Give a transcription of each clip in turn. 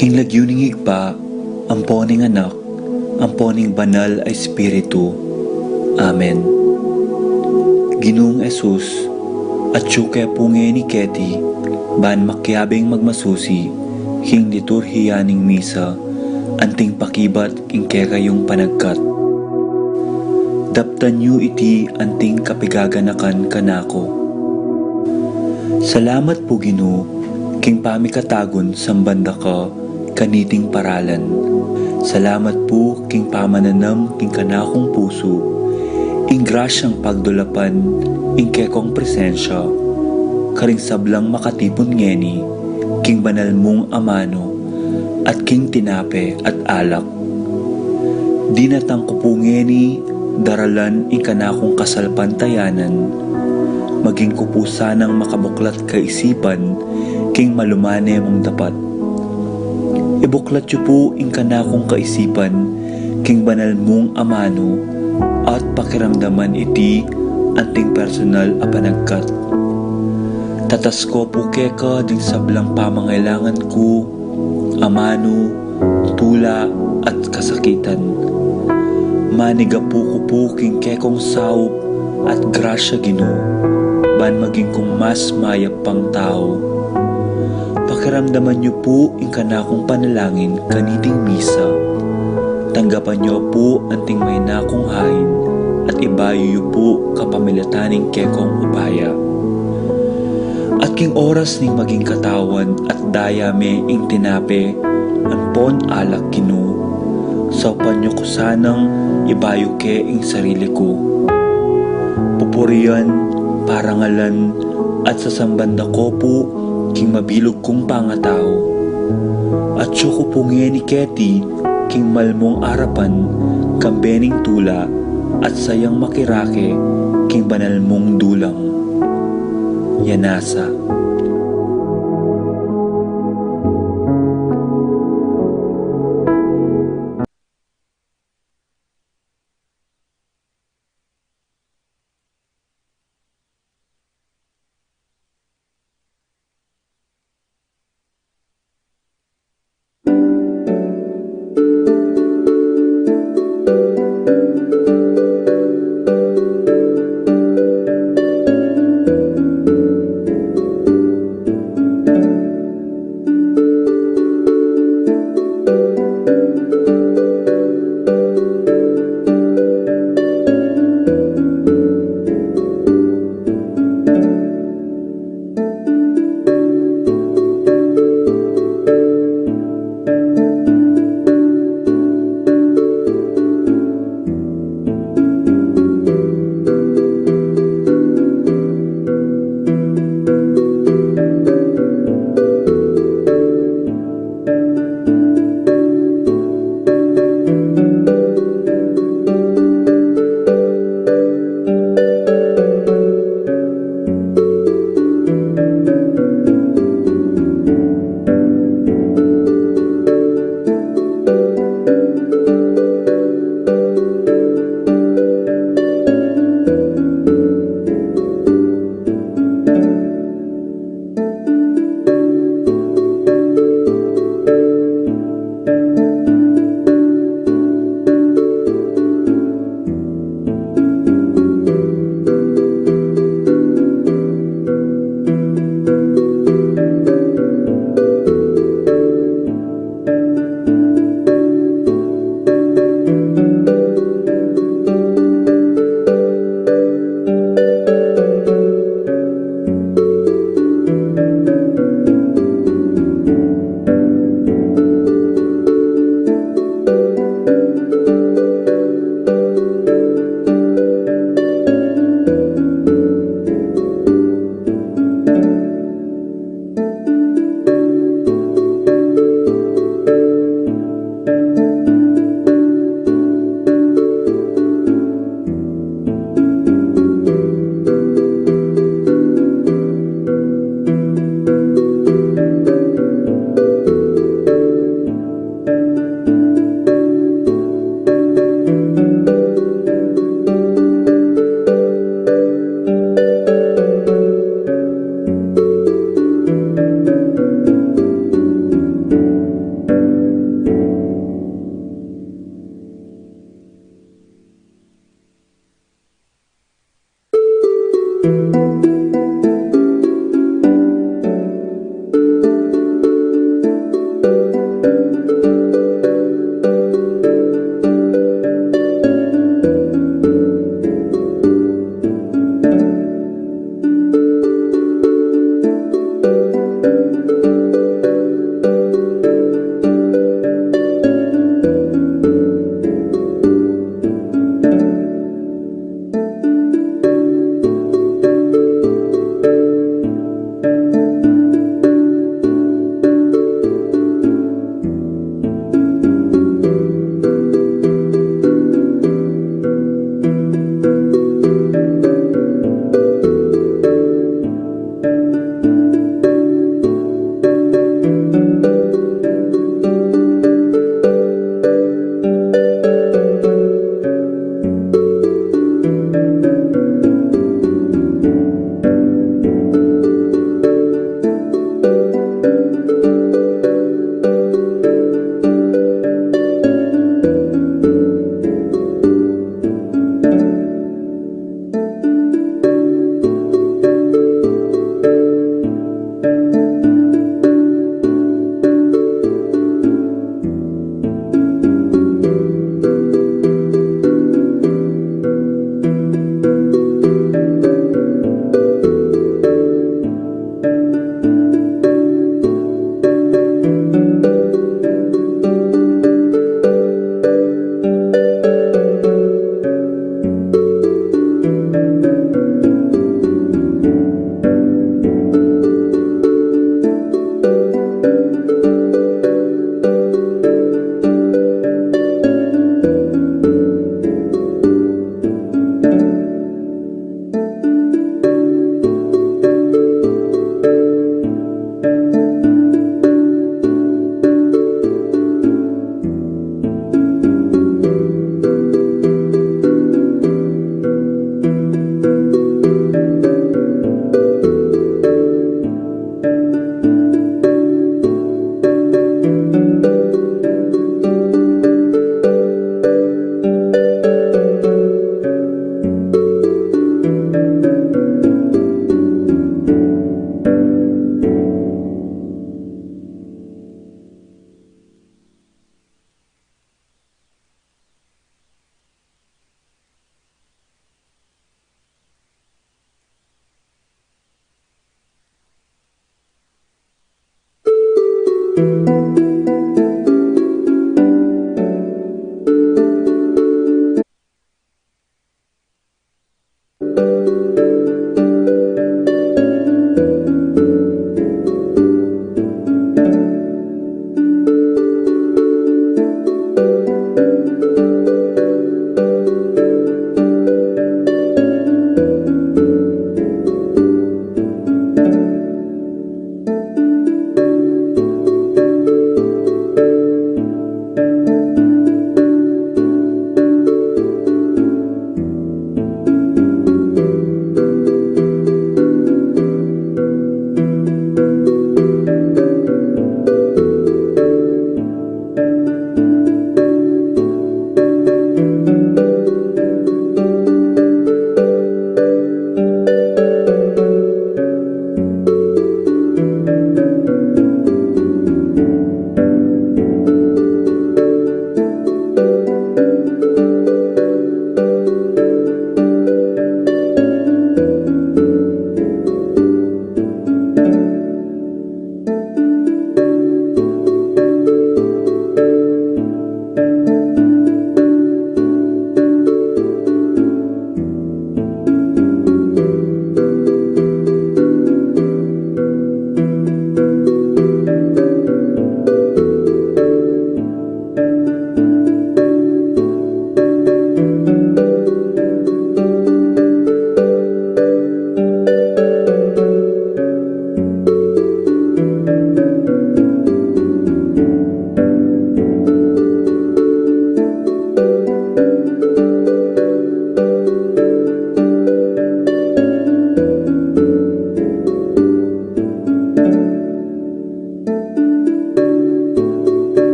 King lagyuning higpa, amponing anak, amponing banal ay espiritu. Amen. Ginoong Esus, at syuke punge ni Keti, ban makyabing magmasusi, king liturhiyaning misa, anting pakibat king kekayong panagkat. Daptan yu iti anting kapigaganakan kanako. Salamat po Ginoo, king pamikatagon sambanda ka, kaniting paralan. Salamat po king pamananam king kanakong puso, ing grasyang pagdulapan, ing kekong presensya, karing sablang makatipon ngeni, king banal mong amano, at king tinape at alak. Dinatang ko po ngeni, daralan ing kanakong kasalpantayanan, maging ko po sanang makabuklat kaisipan, king malumane mong dapat. Ibuklat yu po ing kanakong kaisipan, king banal mong amano, at pakiramdaman iti anting personal a panagkat. Tatas ko po keka ding sablang pamangailangan ko, amano, tula at kasakitan. Maniga po ko po king kekong saup at grasya Ginoo, ban maging kong mas mayap pang tao. Pakiramdaman niyo po ing kanakong panalangin kaniting misa. Tanggapan niyo po anting may nakong hain at ibayo niyo po kapamilataning kekong upaya. At king oras ning maging katawan at dayame ing tinape, ampon alak Ginoo. Saupan niyo ko sanang ibayo ke ing sarili ko. Pupurian, parangalan, at sasambanda ko po king mabilog kong pangatao. At syuko po ni Keti, king malmong arapan, kambening tula, at sayang makirake, king banal mong dulang. Yanasa.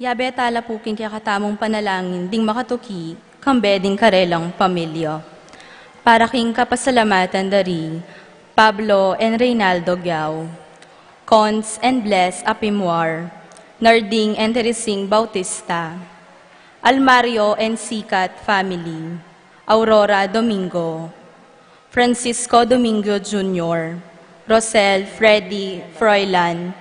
Yabe tala po king kakatamong panalangin, ding makatuki, kambe ding karelang pamilya. Para king kapasalamatan dari, Pablo and Reynaldo Giao, Cons and Bless Apimwar, Narding and Teresing Bautista, Almario and Sikat family, Aurora Domingo, Francisco Domingo Jr., Rosel Freddy Froilan,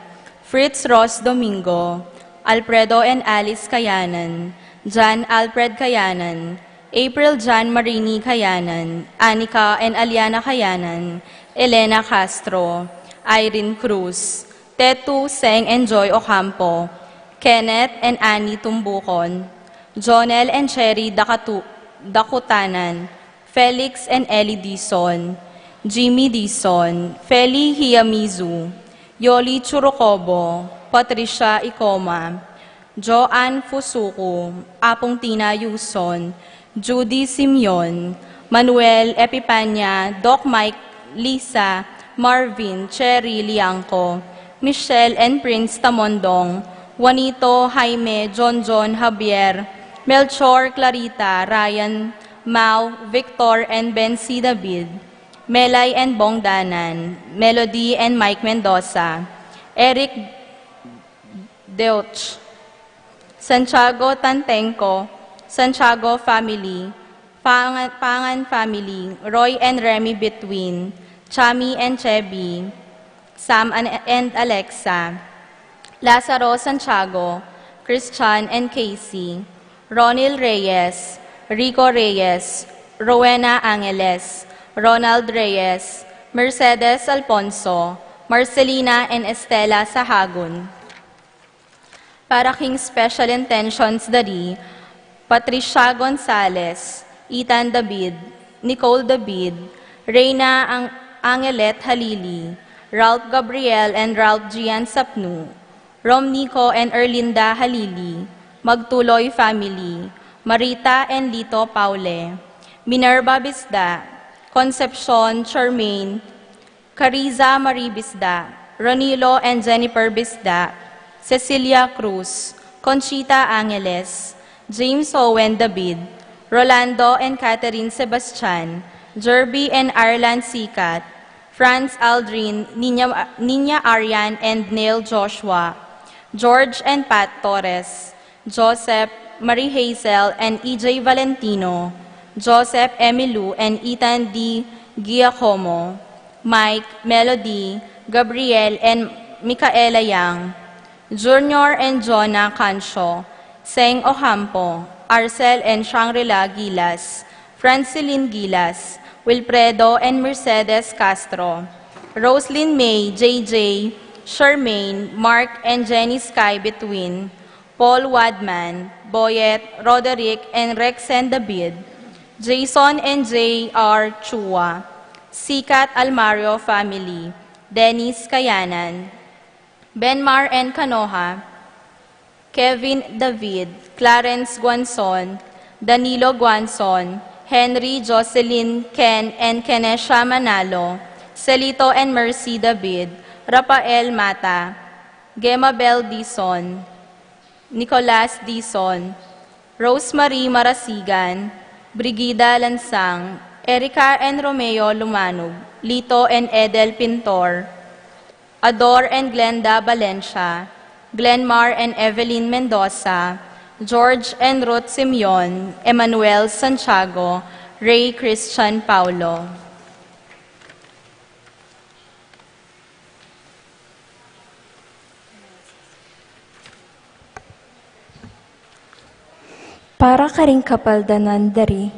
Fritz Ross Domingo, Alfredo and Alice Kayanan, John Alfred Kayanan, April John Marini Kayanan, Anika and Aliana Kayanan, Elena Castro, Irene Cruz, Tetu Seng and Joy Ocampo, Kenneth and Annie Tumbukon, Jonel and Cherry Dakutanan, Felix and Ellie Dison, Jimmy Dison, Feli Hiyamizu, Yoli Churukobo, Patricia Icoma, Joanne Fusuku, Apong Tina Yuson, Judy Simeon, Manuel Epipanya, Doc Mike, Lisa, Marvin, Cherry Liangco, Michelle and Prince Tamondong, Juanito, Jaime, John Javier, Melchor, Clarita, Ryan, Mau, Victor and Ben C. David, Melay and Bong Danan, Melody and Mike Mendoza, Eric Deutsch, Santiago Tantenco, Santiago family, Pangan family, Roy and Remy Between, Chami and Chevy, Sam and Alexa, Lazaro Santiago, Christian and Casey, Ronil Reyes, Rico Reyes, Rowena Angeles, Ronald Reyes, Mercedes Alfonso, Marcelina and Estela Sahagun. Para king special intentions dari, Patricia Gonzalez, Ethan David, Nicole David, Reyna Angelet Halili, Ralph Gabriel and Ralph Gian Sapnu, Rom Nico and Erlinda Halili, Magtuloy family, Marita and Lito Paule, Minerva Bisda, Concepcion Charmaine, Cariza Marie Bisda, Ronilo and Jennifer Bisda, Cecilia Cruz, Conchita Angeles, James Owen David, Rolando and Catherine Sebastian, Jerby and Arlan Sikat, Franz Aldrin, Nina Arian and Neil Joshua, George and Pat Torres, Joseph, Marie Hazel and EJ Valentino, Joseph Emilu and Ethan D. Giacomo, Mike, Melody, Gabriel and Micaela Yang, Junior and Jonah Cancio, Seng Ocampo, Arcel and Shangri-La Gilas, Francilin Gilas, Wilfredo and Mercedes Castro, Roslyn May, JJ, Charmaine, Mark and Jenny Sky Between, Paul Wadman, Boyet, Roderick and Rexen David, Jason and J.R. Chua, Sikat Almario family, Dennis Kayanan, Benmar and Canoha, Kevin David, Clarence Guanzon, Danilo Guanzon, Henry Jocelyn Ken and Kenesha Manalo, Celito and Mercy David, Rafael Mata, Gemabel Dison, Nicolas Dison, Rosemary Marasigan, Brigida Lansang, Erica and Romeo Lumanog, Lito and Edel Pintor, Ador and Glenda Valencia, Glenmar and Evelyn Mendoza, George and Ruth Simeon, Emmanuel Santiago, Ray Christian Paulo. Para karing kapaldanan dari,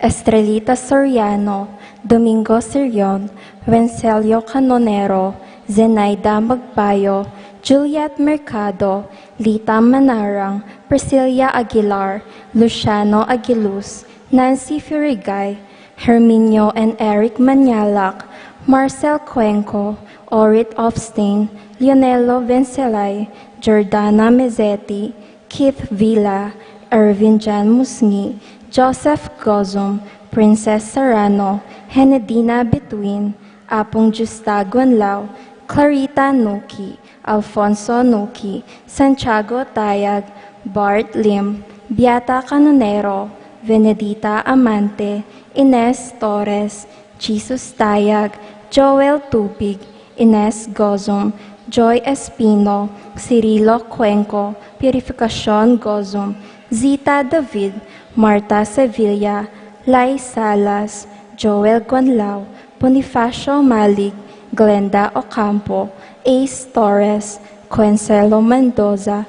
Estrelita Soriano, Domingo Sirion, Wencelio Canonero, Zenaida Magpayo, Juliet Mercado, Lita Manarang, Priscilla Aguilar, Luciano Aguiluz, Nancy Furigay, Herminio and Eric Manyalak, Marcel Cuenco, Orit Ofstein, Leonelo Vencelay, Jordana Mezzetti, Keith Villa, Ervin Jan Musngi, Joseph Gozum, Princess Serrano, Henedina Between, Apong Justa Guanlao, Clarita Nuki, Alfonso Nuki, Santiago Tayag, Bart Lim, Beata Canonero, Venedita Amante, Ines Torres, Jesus Tayag, Joel Tubig, Ines Gozum, Joy Espino, Cirilo Cuenco, Purificacion Gozum, Zita David, Marta Sevilla, Lai Salas, Joel Guanlao, Bonifacio Malig, Glenda Ocampo, Ace Torres, Consuelo Mendoza,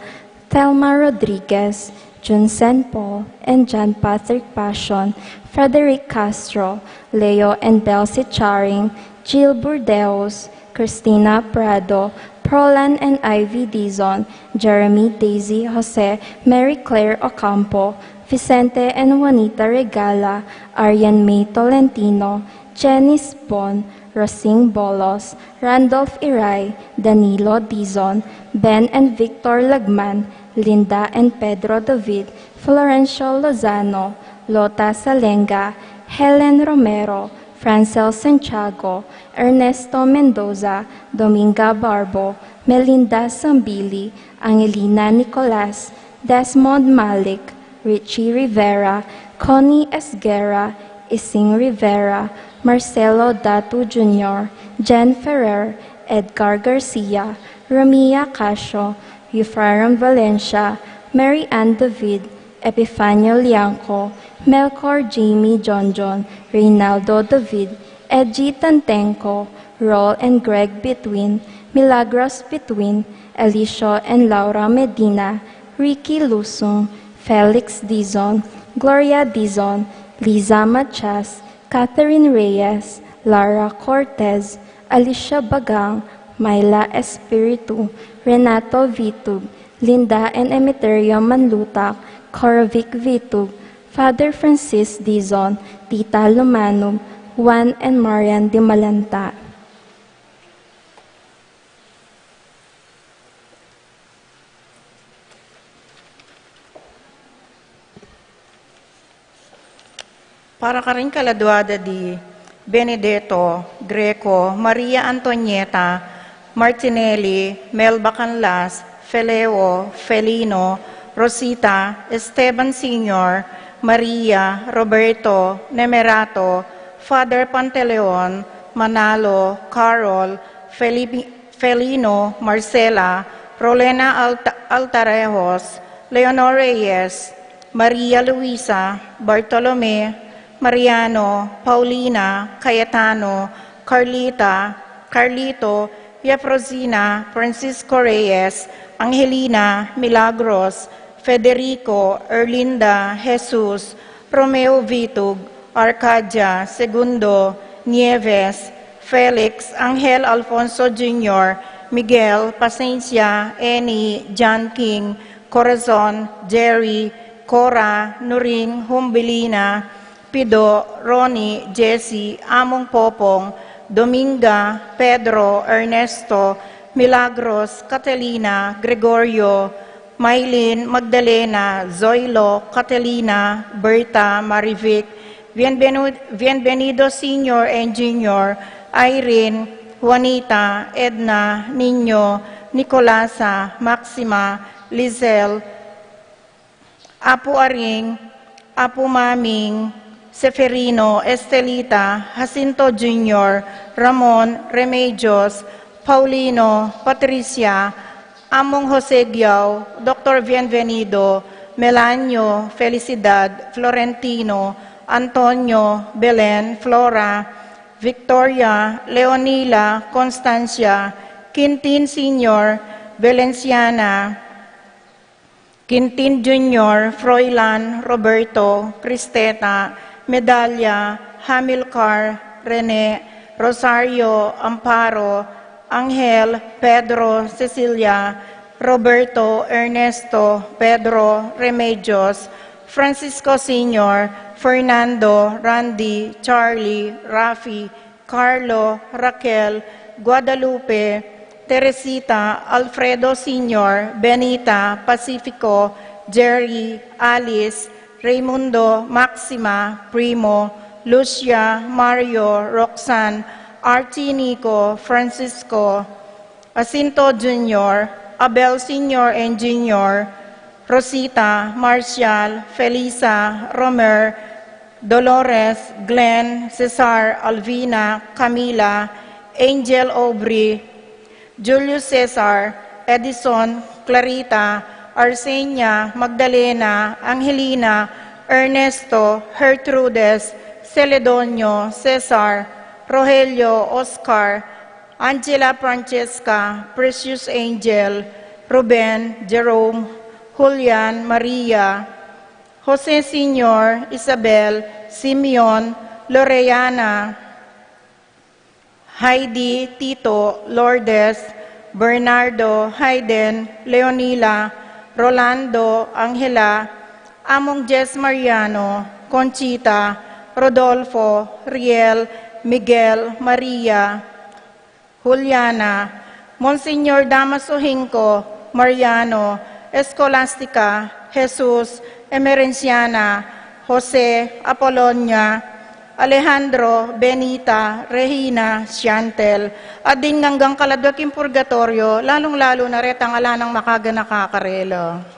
Thelma Rodriguez, Junsen Paul, and John Patrick Passion, Frederick Castro, Leo and Delcy Charing, Jill Burdeos, Christina Prado, Prolan and Ivy Dizon, Jeremy Daisy Jose, Mary Claire Ocampo, Vicente and Juanita Regala, Arian May Tolentino, Jenny Spon, Rosing Bolos, Randolph Iray, Danilo Dizon, Ben and Victor Lagman, Linda and Pedro David, Florencio Lozano, Lota Salenga, Helen Romero, Francel Santiago, Ernesto Mendoza, Dominga Barbo, Melinda Sambili, Angelina Nicolas, Desmond Malik, Richie Rivera, Connie Esguerra, Ising Rivera, Marcelo Datu Jr., Jen Ferrer, Edgar Garcia, Ramia Casio, Euphrem Valencia, Mary Ann David, Epifanio Lianco, Melchor Jamie Jonjon, Reynaldo David, Edgy Tantenco, Roll and Greg Between, Milagros Between, Alicia and Laura Medina, Ricky Lusung, Felix Dizon, Gloria Dizon, Liza Machas, Catherine Reyes, Lara Cortez, Alicia Bagang, Myla Espiritu, Renato Vitug, Linda and Emeterio Manlutak, Corvic Vitug, Father Francis Dizon, Tita Lumanum, Juan and Marian de Malanta. Para ka rin kaladuada di Benedetto, Greco, Maria Antonieta, Martinelli, Melba Canlas, Feleo, Felino, Rosita, Esteban Sr., Maria, Roberto, Nemerato, Father Pantaleon, Manalo, Carol, Felino, Marcela, Rolena Altarejos, Leonor Reyes, Maria Luisa, Bartolome, Mariano, Paulina, Cayetano, Carlito, Yefrosina, Francisco Reyes, Angelina, Milagros, Federico, Erlinda, Jesus, Romeo Vitug, Arcadia, Segundo, Nieves, Felix, Angel Alfonso Jr., Miguel, Pasencia, Eni, John King, Corazon, Jerry, Cora, Nuring, Humbilina, Pido, Ronnie, Jesse, Among Popong, Dominga, Pedro, Ernesto, Milagros, Catalina, Gregorio, Maylin, Magdalena, Zoilo, Catalina, Berta, Marivic, Bienvenido Senior and Junior, Irene, Juanita, Edna, Nino, Nicolasa, Maxima, Lizelle, Apu Aring, Apu Maming, Seferino, Estelita, Jacinto Jr., Ramon, Remedios, Paulino, Patricia, Among Jose Giao, Dr. Bienvenido, Melanio, Felicidad, Florentino, Antonio, Belen, Flora, Victoria, Leonila, Constancia, Quintin Sr., Valenciana, Quintin Jr., Froilan, Roberto, Cristeta, Medalla, Hamilcar, Rene, Rosario, Amparo, Angel, Pedro, Cecilia, Roberto, Ernesto, Pedro, Remedios, Francisco Sr., Fernando, Randy, Charlie, Rafi, Carlo, Raquel, Guadalupe, Teresita, Alfredo Sr., Benita, Pacifico, Jerry, Alice, Raimundo, Maxima, Primo, Lucia, Mario, Roxanne, Artinico, Francisco, Jacinto Jr., Abel Sr. and Jr., Rosita, Marcial, Felisa, Romer, Dolores, Glenn, Cesar, Alvina, Camila, Angel Aubrey, Julius Cesar, Edison, Clarita, Arsenia, Magdalena, Angelina, Ernesto, Gertrudes, Celedonio, Cesar, Rogelio, Oscar, Angela Francesca, Precious Angel, Ruben, Jerome, Julian, Maria, Jose Senior, Isabel, Simeon, Loreana, Heidi, Tito, Lourdes, Bernardo, Hayden, Leonila, Rolando, Angela, Among Jess Mariano, Conchita, Rodolfo, Riel, Miguel, Maria, Juliana, Monsignor Damaso Hinco, Mariano, Escolastica, Jesus, Emerenciana, Jose, Apolonia, Alejandro, Benita, Regina, Chantel, at din hanggang kaladwaking purgatorio, lalong-lalo na retang ala ng makaga nakakarelo.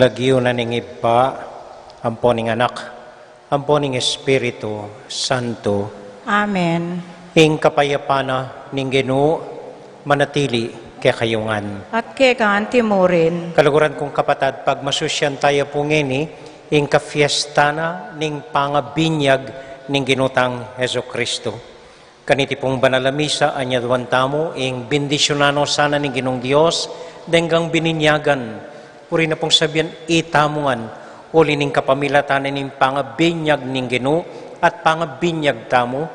Salagyo na ning iba, amponing anak, amponing Espiritu Santo, Amen. ing kapayapana ning Ginoo manatili kay kayungan. At kekaan timurin. Kaluguran kong kapatad, pag masusyan tayo po ngini, ing kafiesta na ning pangabinyag ning ginutang Heso Kristo. Kaniti pong banalamisa, anyadwan tamo, ing bendisyonano sana ning Ginong Dios, denggang bininyagan, uri na pong sabihan, itamungan, uli ning kapamilatanan ning pangabinyag ning Ginoo, at pangabinyag tamo,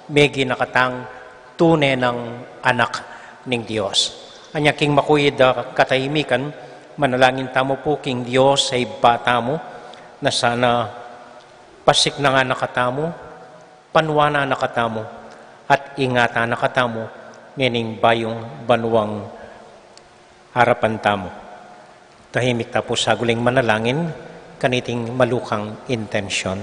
may ginakatang tunay ng anak ning Dios. Anya king makuyid katahimikan, manalangin tamo po king Dios sa bata mo, na sana pasik na nga nakatamo, panwana nakatamo, at ingata nakatamo, meaning bayong banwang harapan tamo. Tahimik tapo sa guling manalangin, kaniting malukang intensyon.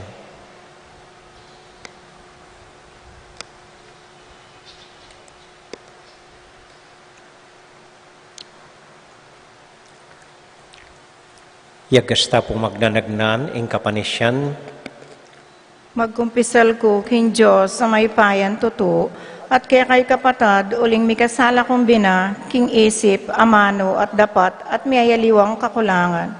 Yagasta po magnanagnan, ing kapanisyan, Magkumpisal ko king Diyos sa may payan tuto, at kaya kay kapatad, uling mikasala kong bina, king isip, amano, at dapat, at miyayaliwang kakulangan.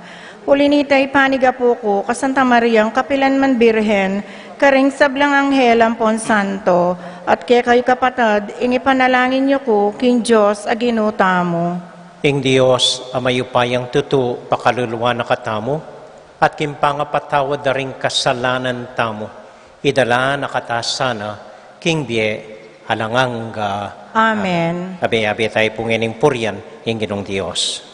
Ulinitay paniga po ko, kasanta Mariang, kapilan man birhen, karing sablang anghel ampon santo, at kaya kay kapatad, inipanalangin niyo ko, king Diyos, aginuta mo. ing Dios amayupayang tutu pakaluluwa na katamo, at kimpangapatawad na rin kasalanan tamo, idala na katasana, king bie, halanganga. Amen. Abe-abe tayo pong ining purian, ing Ginong Dios.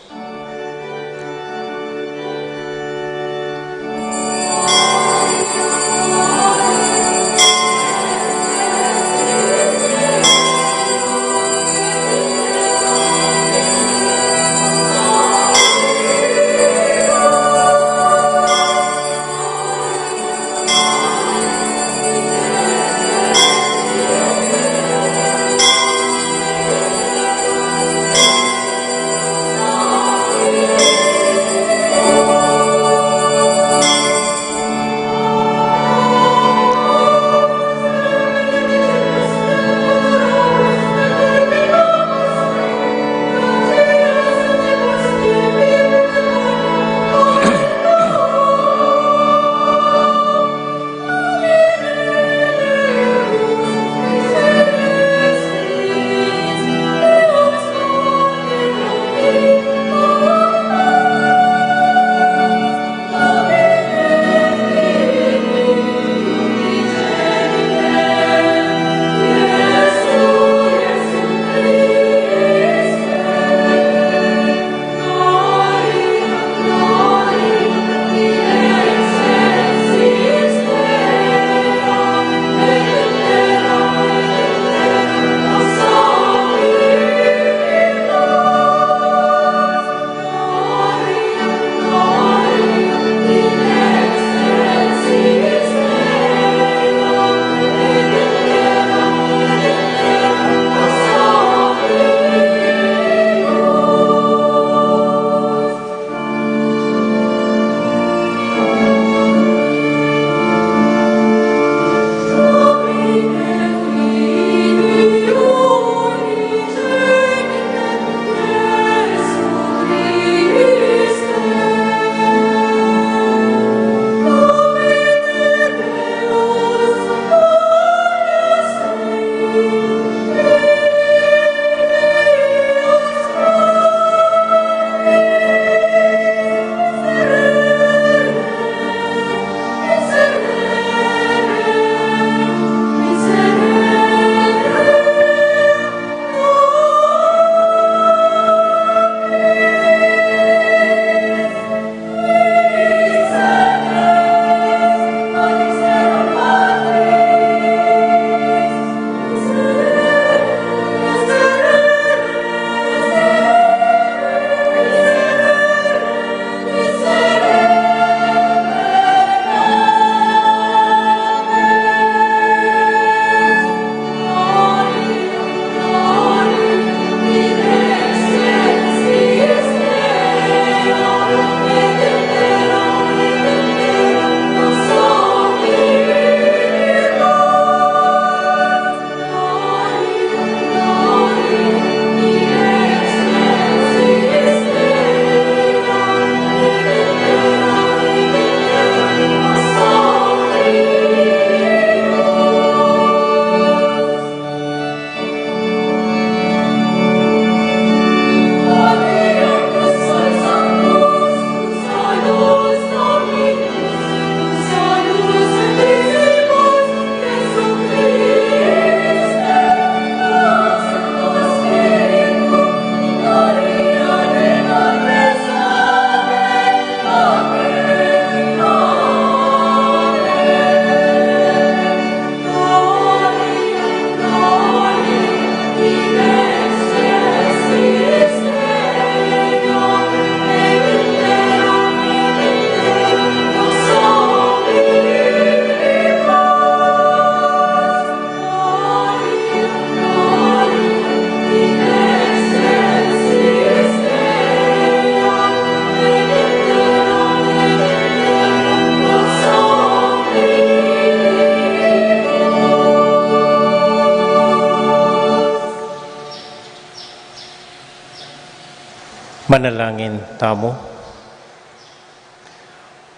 Manalangin tamo.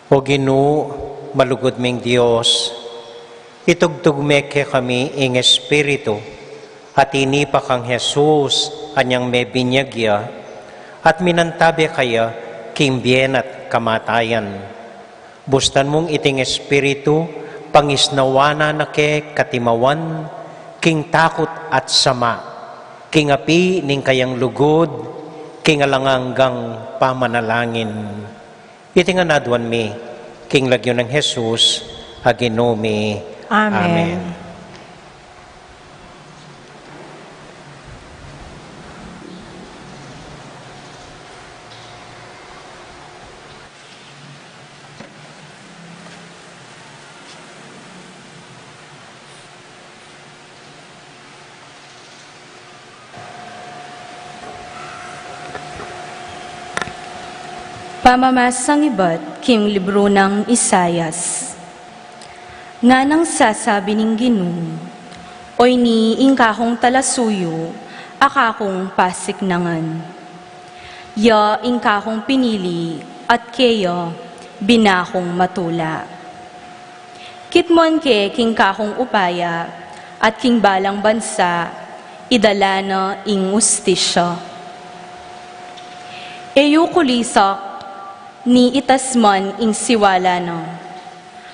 O Ginoo, malugod ming Dios, itugtugme kami ing Espiritu, at inipa kang Jesus, anyang may binyagya, at minantabi kaya king bien at kamatayan. Bustan mong iting Espiritu, pangisnawana na ke katimawan, king takot at sama, king api ning kayang lugod, king alanganggang pamanalangin. Itinganadwan mi, king lagyo ng Jesus, aginumi. Amen. Pamamasang iba't king libro ng Isayas. Nga nang sasabi ning Ginoo, oy ni ingkahong talasuyo, akakong pasiknangan. Ya ingkahong pinili, at keya binakong matula. Kitmon ke king kahong upaya, at king balang bansa, idala na ing ustisya. Eyo kulisak, ni itasman ing siwala no,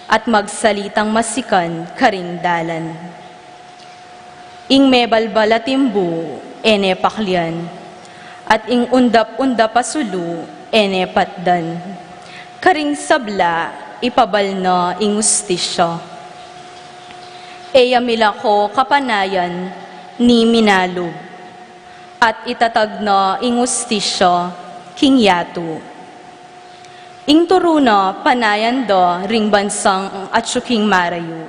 at magsalitang masikan karindalan. Ing mebalbalatimbu, ene paklian, at ing undap-undap pasulu, ene patdan. Karing sabla, ipabal na ing ustisya. Eya milako kapanayan, ni minalog, at itatag na ing ustisya, king yatu. Ing turuna panayan do ring bansang at syuking marayu.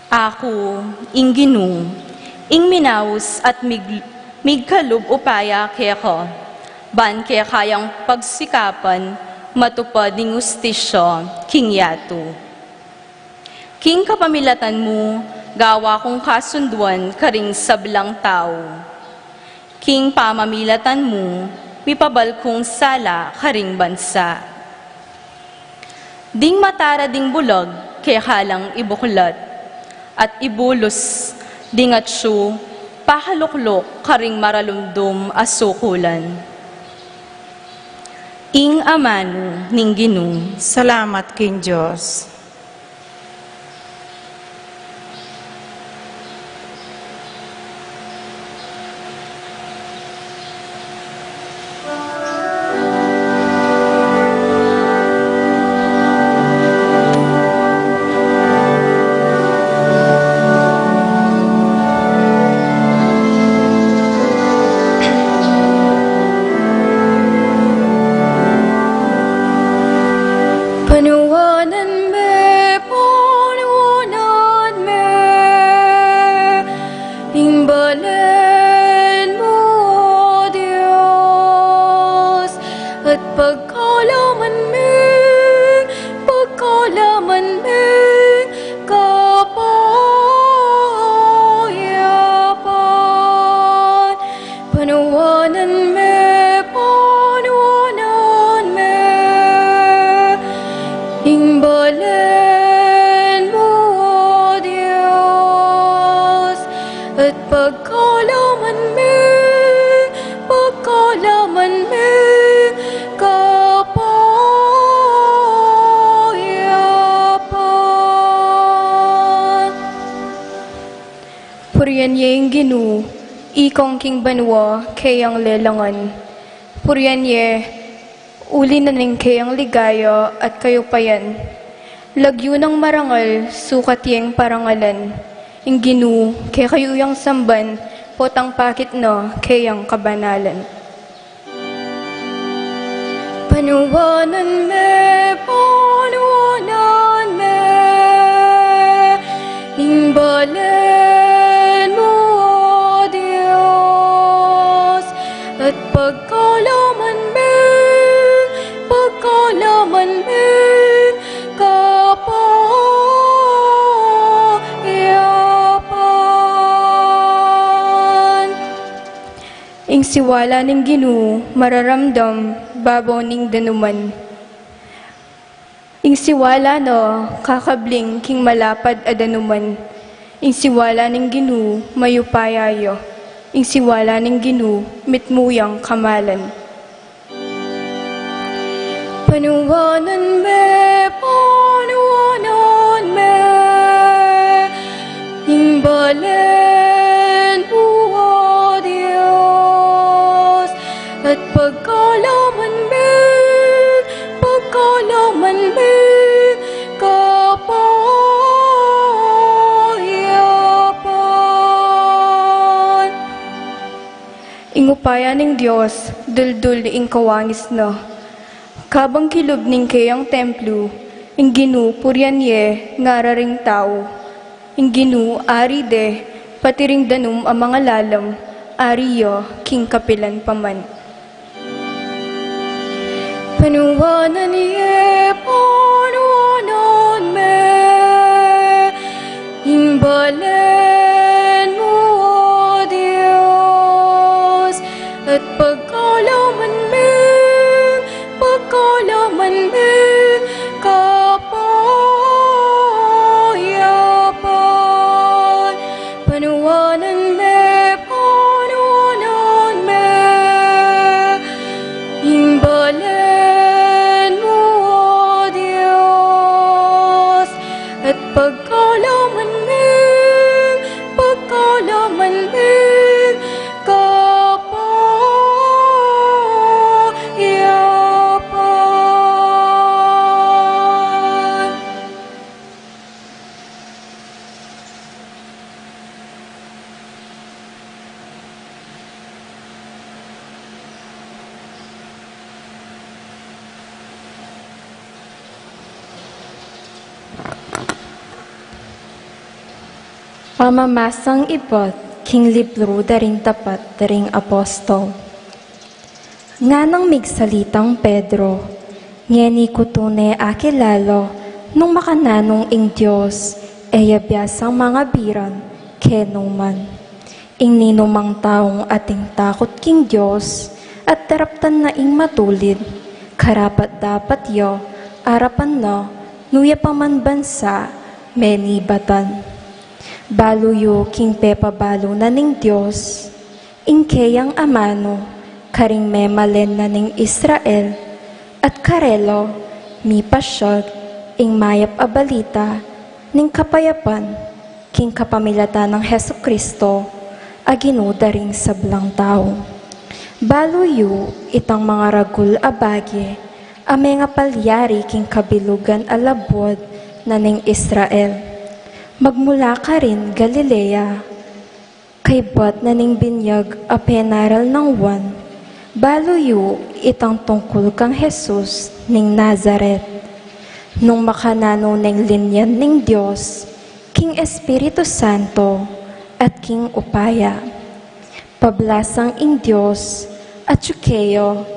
Ako, ing Ginoo, ing minaus at migkalub upaya kaya ko, ban kaya kayang pagsikapan matupad ning ustisya, king yatu. King kapamilatan mo, gawa kong kasunduan karing sablang tao. King pamamilatan mo, mipabal kong sala karing bansa. Ding matara ding bulag, kaya halang ibuklat, at ibulos, ding atsyo, pahaluklok karing maralumdum asukulan. Ing amano ning Ginoo. Salamat, King Diyos. Purian ye Ginoo, ikong king banwa, kayang lelangan. Purian ye, uli na ning kayang ligaya at kayupayan. Lagyo ng marangal, sukat yeng parangalan. Ing Ginoo, kay kayuyang samban, potang pakit na, kayang kabanalan. Panuwanan me, imbalen mo, O Diyos, at pagkalaman me, kapayapan. Ing siwala ning Ginoo mararamdam babaw ning danuman. Ing siwala no kakabling king malapad a danuman. Ing siwala ning Ginoo mayupayayo. Ing siwala ning Ginoo mitmuyang kamalan. Panuwanan me, ing balen mo, O Diyos, at pagkalaman me, kapayapan. Ingupaya ning Diyos, duldul ing kawangis na. Kabang kilob ning kayang templo, ing Ginoo puryanye ngararing tao. Ing Ginoo ari de, patiring danum ang mga lalam, ariyo king kapilan paman. Panuwanan niye, panuwanan me, ing balen mo, O Diyos, at pagkalaman me, kapayapan. Panuwanan me, ing balen mo, O Diyos, at pagkalaman me, kapayapan. Pamamasang ibot, king libro daring tapat daring apostol. Nga nang migsalitang Pedro, ngeni kutune akilalo, nung makananong ing Diyos, biasang mga biran, kenong man. Ing ninumang taong ating takot king Diyos, at daraptan na ing matulid, karapat dapat yo, arapan no, nuya paman bansa, menibatan. Baluyo king pepabalo na ning Diyos, ing kayang amano, karing memalen na ning Israel, at karelo, mi pasyot, ing mayap abalita, ning kapayapan, king kapamilata ng Heso Kristo, aginuda ring sablang tao. Baluyo, itang mga ragul abage, ame nga palyari king kabilugan alabod na ning Israel. Magmula ka rin, Galilea, kay buat na ning binyag a penaral ng Juan, baluyo itang tungkol kang Jesus ning Nazaret. Nung makanano ning linyan ning Diyos, king Espiritu Santo at king upaya. Pablasang ing Diyos at Chukeyo,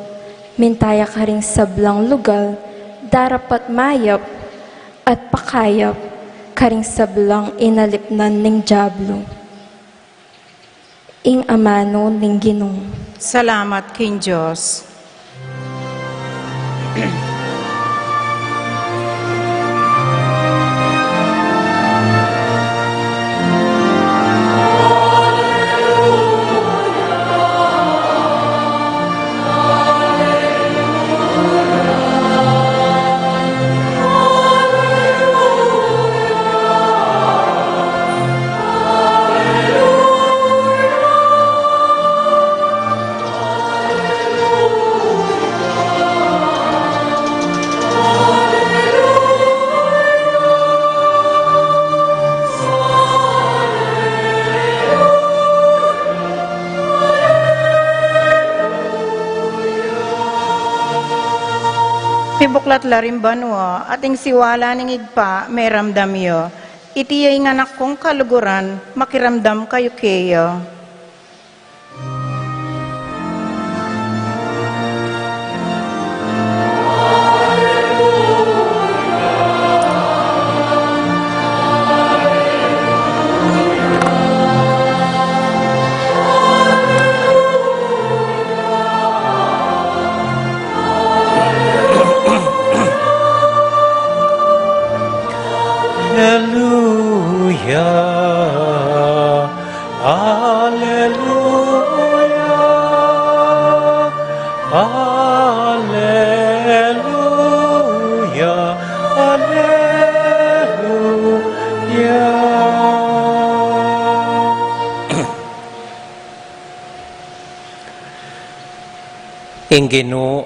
mintaya ka ring sablang lugal, darapat mayap at pakayap, karing sablang inalipnan ning Diablo. Ing amano ning Ginoo. Salamat, King Diyos. Pibuklat larim banwa, ating siwala ning igpa, may ramdam yo. Itiyay nga anak kong kaluguran, makiramdam kayo keyo. Alleluia, Alleluia. Inginu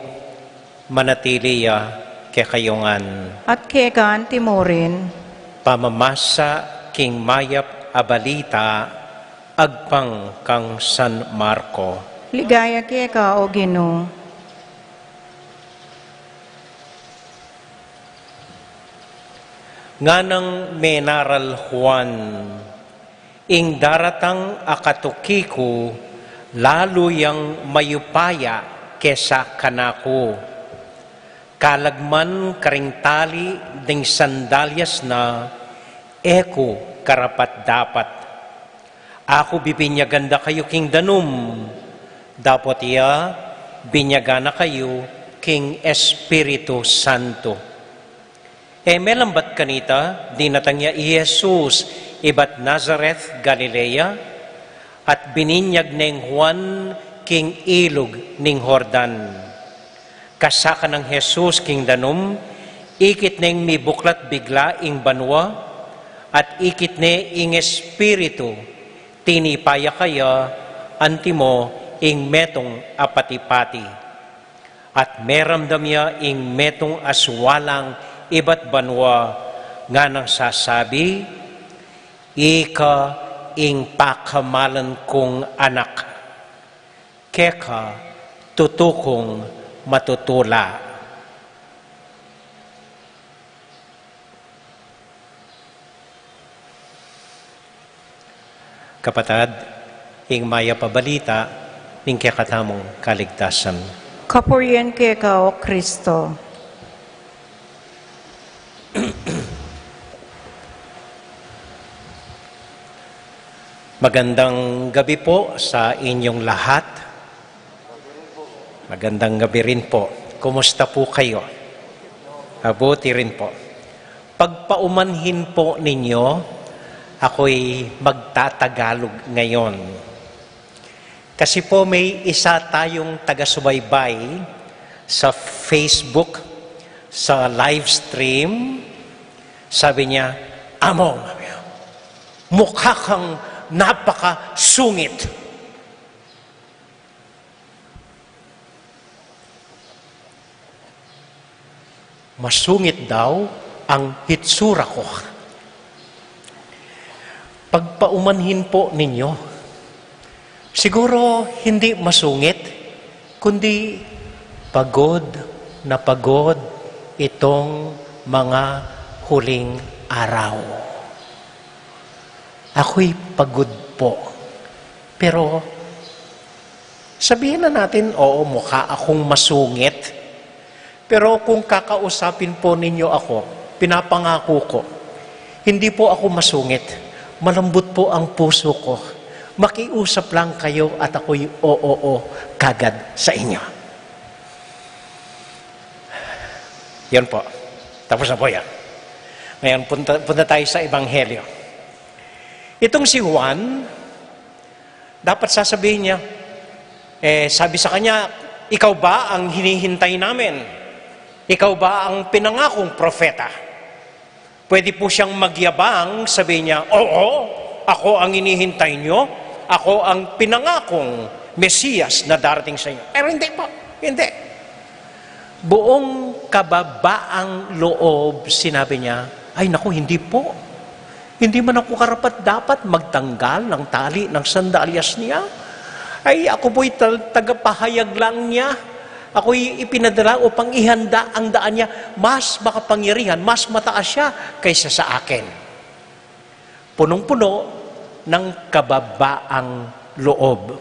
manatiliya kekayungan At kekan timorin, pamamasa king mayap abalita agpang kang San Marco. ligaya keka o Ginoo. Nganang menaral Juan, ing daratang akatukiku, lalo yang mayupaya kesa kanako. Kalagman karing tali ding sandalyas na, eko karapat dapat. Ako bibinyaganda kayo king danum, dapat iya binyagana kayo king Espiritu Santo. Melambat kanita, dinatangya Jesus ibat Nazareth, Galilea, at bininyag ng Juan king ilog ning Jordan. Kasaka ng Jesus king danum, ikit ning mibuklat bigla ing banwa, at ikit ne ing Espiritu, tinipaya kaya, antimo ing metong apatipati. At meramdamya ing metong aswalang iba't banwa nga nang sasabi, ika ing pakamalan kong anak, keka tutukong matutula. Kapatad, ing maya pabalita, ing kekatamong kaligtasan. Kapurian keka o Kristo. Magandang gabi po sa inyong lahat. Magandang gabi rin po. Kumusta po kayo? Mabuti rin po. Pagpaumanhin po ninyo, ako'y magtatagalog ngayon. Kasi po may isa tayong taga-subaybay sa Facebook, sa live stream. Sabi niya, Among, mukha kang napakasungit. Masungit daw ang hitsura ko. Pagpaumanhin po ninyo, siguro hindi masungit, kundi pagod na pagod itong mga huling araw. Ako'y pagod po. Pero sabihin na natin, oo, mukha akong masungit. Pero kung kakausapin po ninyo ako, pinapangako ko, hindi po ako masungit. Malambot po ang puso ko. Makiusap lang kayo at ako'y oo kagad sa inyo. Yan po. Tapos na po yan. Ngayon, punta tayo sa Ebanghelyo. Itong si Juan, dapat sasabihin niya, sabi sa kanya, ikaw ba ang hinihintay namin? Ikaw ba ang pinangakong propeta? Pwede po siyang magyabang, sabihin niya, oo, ako ang hinihintay niyo, ako ang pinangakong Mesiyas na darating sa inyo. Pero hindi po, hindi. Buong kababaang loob, sinabi niya, ay naku, hindi po. Hindi man ako karapat dapat magtanggal ng tali ng sandalyas niya. Ay ako po'y tagapahayag lang niya. Ako'y ipinadala upang ihanda ang daan niya. Mas makapangyarihan, mas mataas siya kaysa sa akin. Punong-puno ng kababaang loob.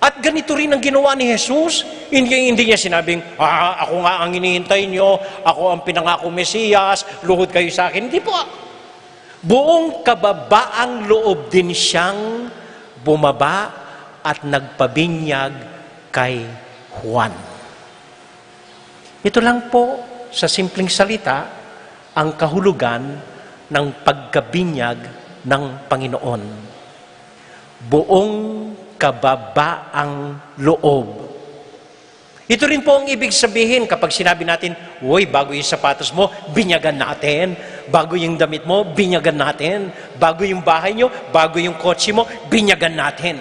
At ganito rin ang ginawa ni Jesus. Hindi niya sinabing, ako nga ang hinihintay niyo, ako ang pinangakong Mesiyas, luhod kayo sa akin. Hindi po. Buong kababaang loob din siyang bumaba at nagpabinyag kay Juan. Ito lang po, sa simpleng salita, ang kahulugan ng pagkabinyag ng Panginoon. Buong kababaang loob. Ito rin po ang ibig sabihin kapag sinabi natin, uy, bago yung sapatos mo, binyagan natin. Bago yung damit mo, binyagan natin. Bago yung bahay nyo, bago yung kotse mo, binyagan natin.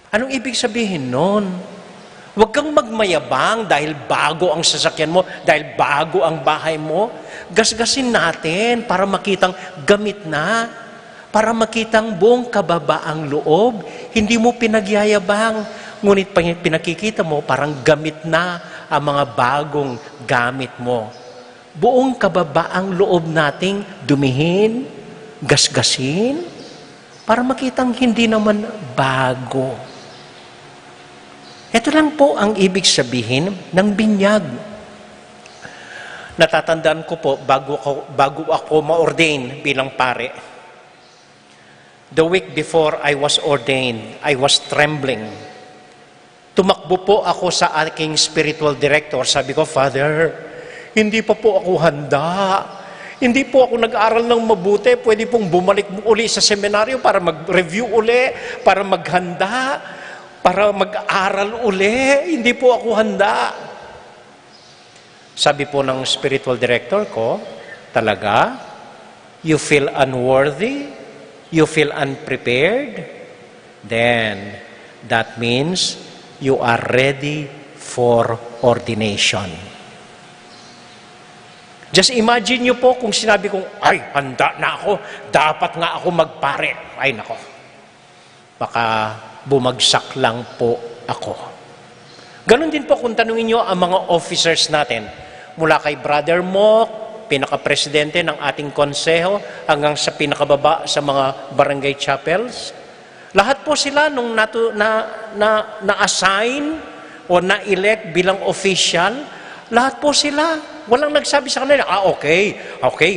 Anong ibig sabihin nun? Huwag kang magmayabang dahil bago ang sasakyan mo, dahil bago ang bahay mo. Gasgasin natin para makitang gamit na, para makitang buong kababaang loob. Hindi mo pinagyayabang. Ngunit pinakikita mo, parang gamit na ang mga bagong gamit mo. Buong kababaang loob nating dumihin, gasgasin, para makitang hindi naman bago. Ito lang po ang ibig sabihin ng binyag. Natatandaan ko po, bago ako ma-ordain bilang pare, the week before I was ordained, I was trembling. Tumakbo po ako sa aking spiritual director. Sabi ko, Father, hindi pa po ako handa. Hindi po ako nag-aral ng mabuti. Pwede pong bumalik uli sa seminaryo para mag-review uli, para maghanda, para mag-aral uli. Hindi po ako handa. Sabi po ng spiritual director ko, talaga, you feel unworthy, you feel unprepared, then that means you are ready for ordination. Just imagine nyo po kung sinabi kong, ay, handa na ako, dapat nga ako magpare. Ay, nako. Baka bumagsak lang po ako. Ganon din po kung tanungin nyo ang mga officers natin, mula kay Brother Mock, pinaka-presidente ng ating konseho, hanggang sa pinakababa sa mga barangay chapels. Lahat po sila nung na-assign o na-elect bilang official, lahat po sila, walang nagsabi sa kanila, okay,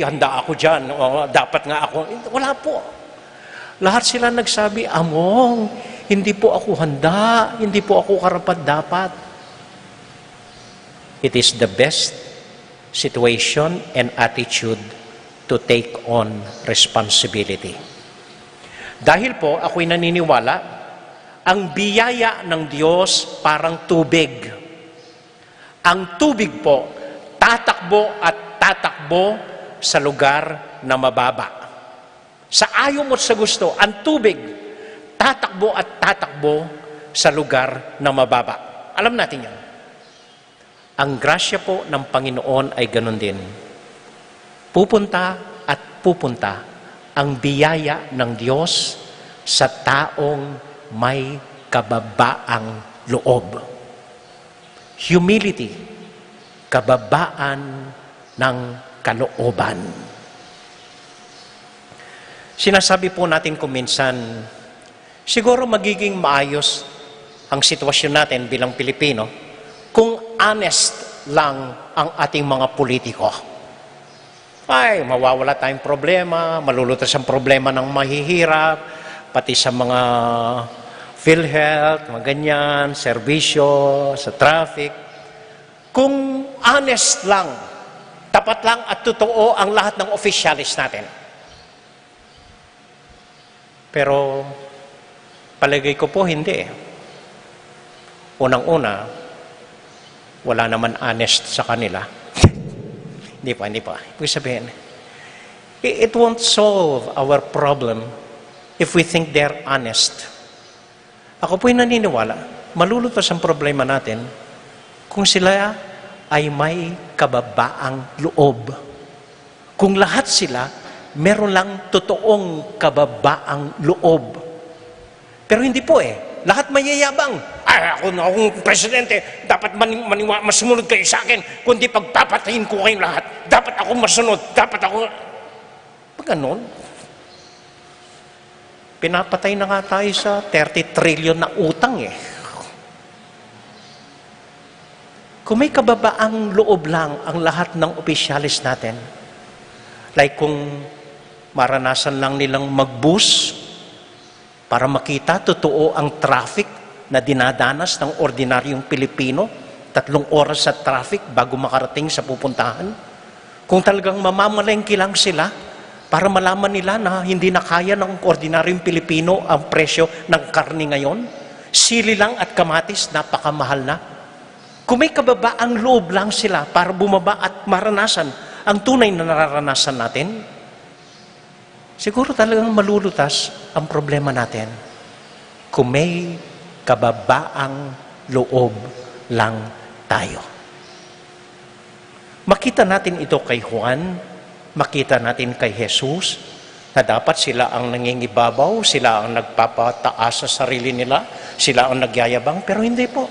handa ako dyan, dapat nga ako. Wala po. Lahat sila nagsabi, Among, hindi po ako handa, hindi po ako karapat-dapat. It is the best situation and attitude to take on responsibility. Dahil po, ako'y naniniwala, ang biyaya ng Diyos parang tubig. Ang tubig po, tatakbo at tatakbo sa lugar na mababa. Sa ayaw mo at sa gusto, ang tubig, tatakbo at tatakbo sa lugar na mababa. Alam natin yan. Ang grasya po ng Panginoon ay ganun din. Pupunta at pupunta ang biyaya ng Diyos sa taong may kababaang loob. Humility, kababaan ng kalooban. Sinasabi po natin kung minsan, siguro magiging maayos ang sitwasyon natin bilang Pilipino kung honest lang ang ating mga politiko. Ay, mawawala tayong problema, malulutas ang problema ng mahihirap, pati sa mga PhilHealth, mga ganyan, serbisyo, sa traffic. Kung honest lang, tapat lang at totoo ang lahat ng officialis natin. Pero, palagay ko po hindi. Unang-una, wala naman honest sa kanila. Hindi pa. Ibig sabihin, it won't solve our problem if we think they're honest. Ako po'y naniniwala, malulutas ang problema natin kung sila ay may kababaang loob. Kung lahat sila, meron lang totoong kababaang loob. Pero hindi po lahat mayayabang. Ay, akong presidente, dapat masunod kayo sa akin, kundi pagpapatayin ko kayong lahat. Dapat ako masunod, dapat ako... Pag ganon, pinapatay na nga tayo sa 30 trillion na utang Kung may kababaang loob lang ang lahat ng opisyalis natin, like kung maranasan lang nilang mag-bus para makita totoo ang traffic na dinadanas ng ordinaryong Pilipino, 3 oras sa traffic bago makarating sa pupuntahan. Kung talagang mamamalengke lang sila para malaman nila na hindi na kaya ng ordinaryong Pilipino ang presyo ng karne ngayon. Sili lang at kamatis, napakamahal na. Kung may kababaang loob lang sila para bumaba at maranasan ang tunay na nararanasan natin, siguro talagang malulutas ang problema natin. Kung may kababaang loob lang tayo. Makita natin ito kay Juan, makita natin kay Jesus, na dapat sila ang nangingibabaw, sila ang nagpapataas sa sarili nila, sila ang nagyayabang, pero hindi po.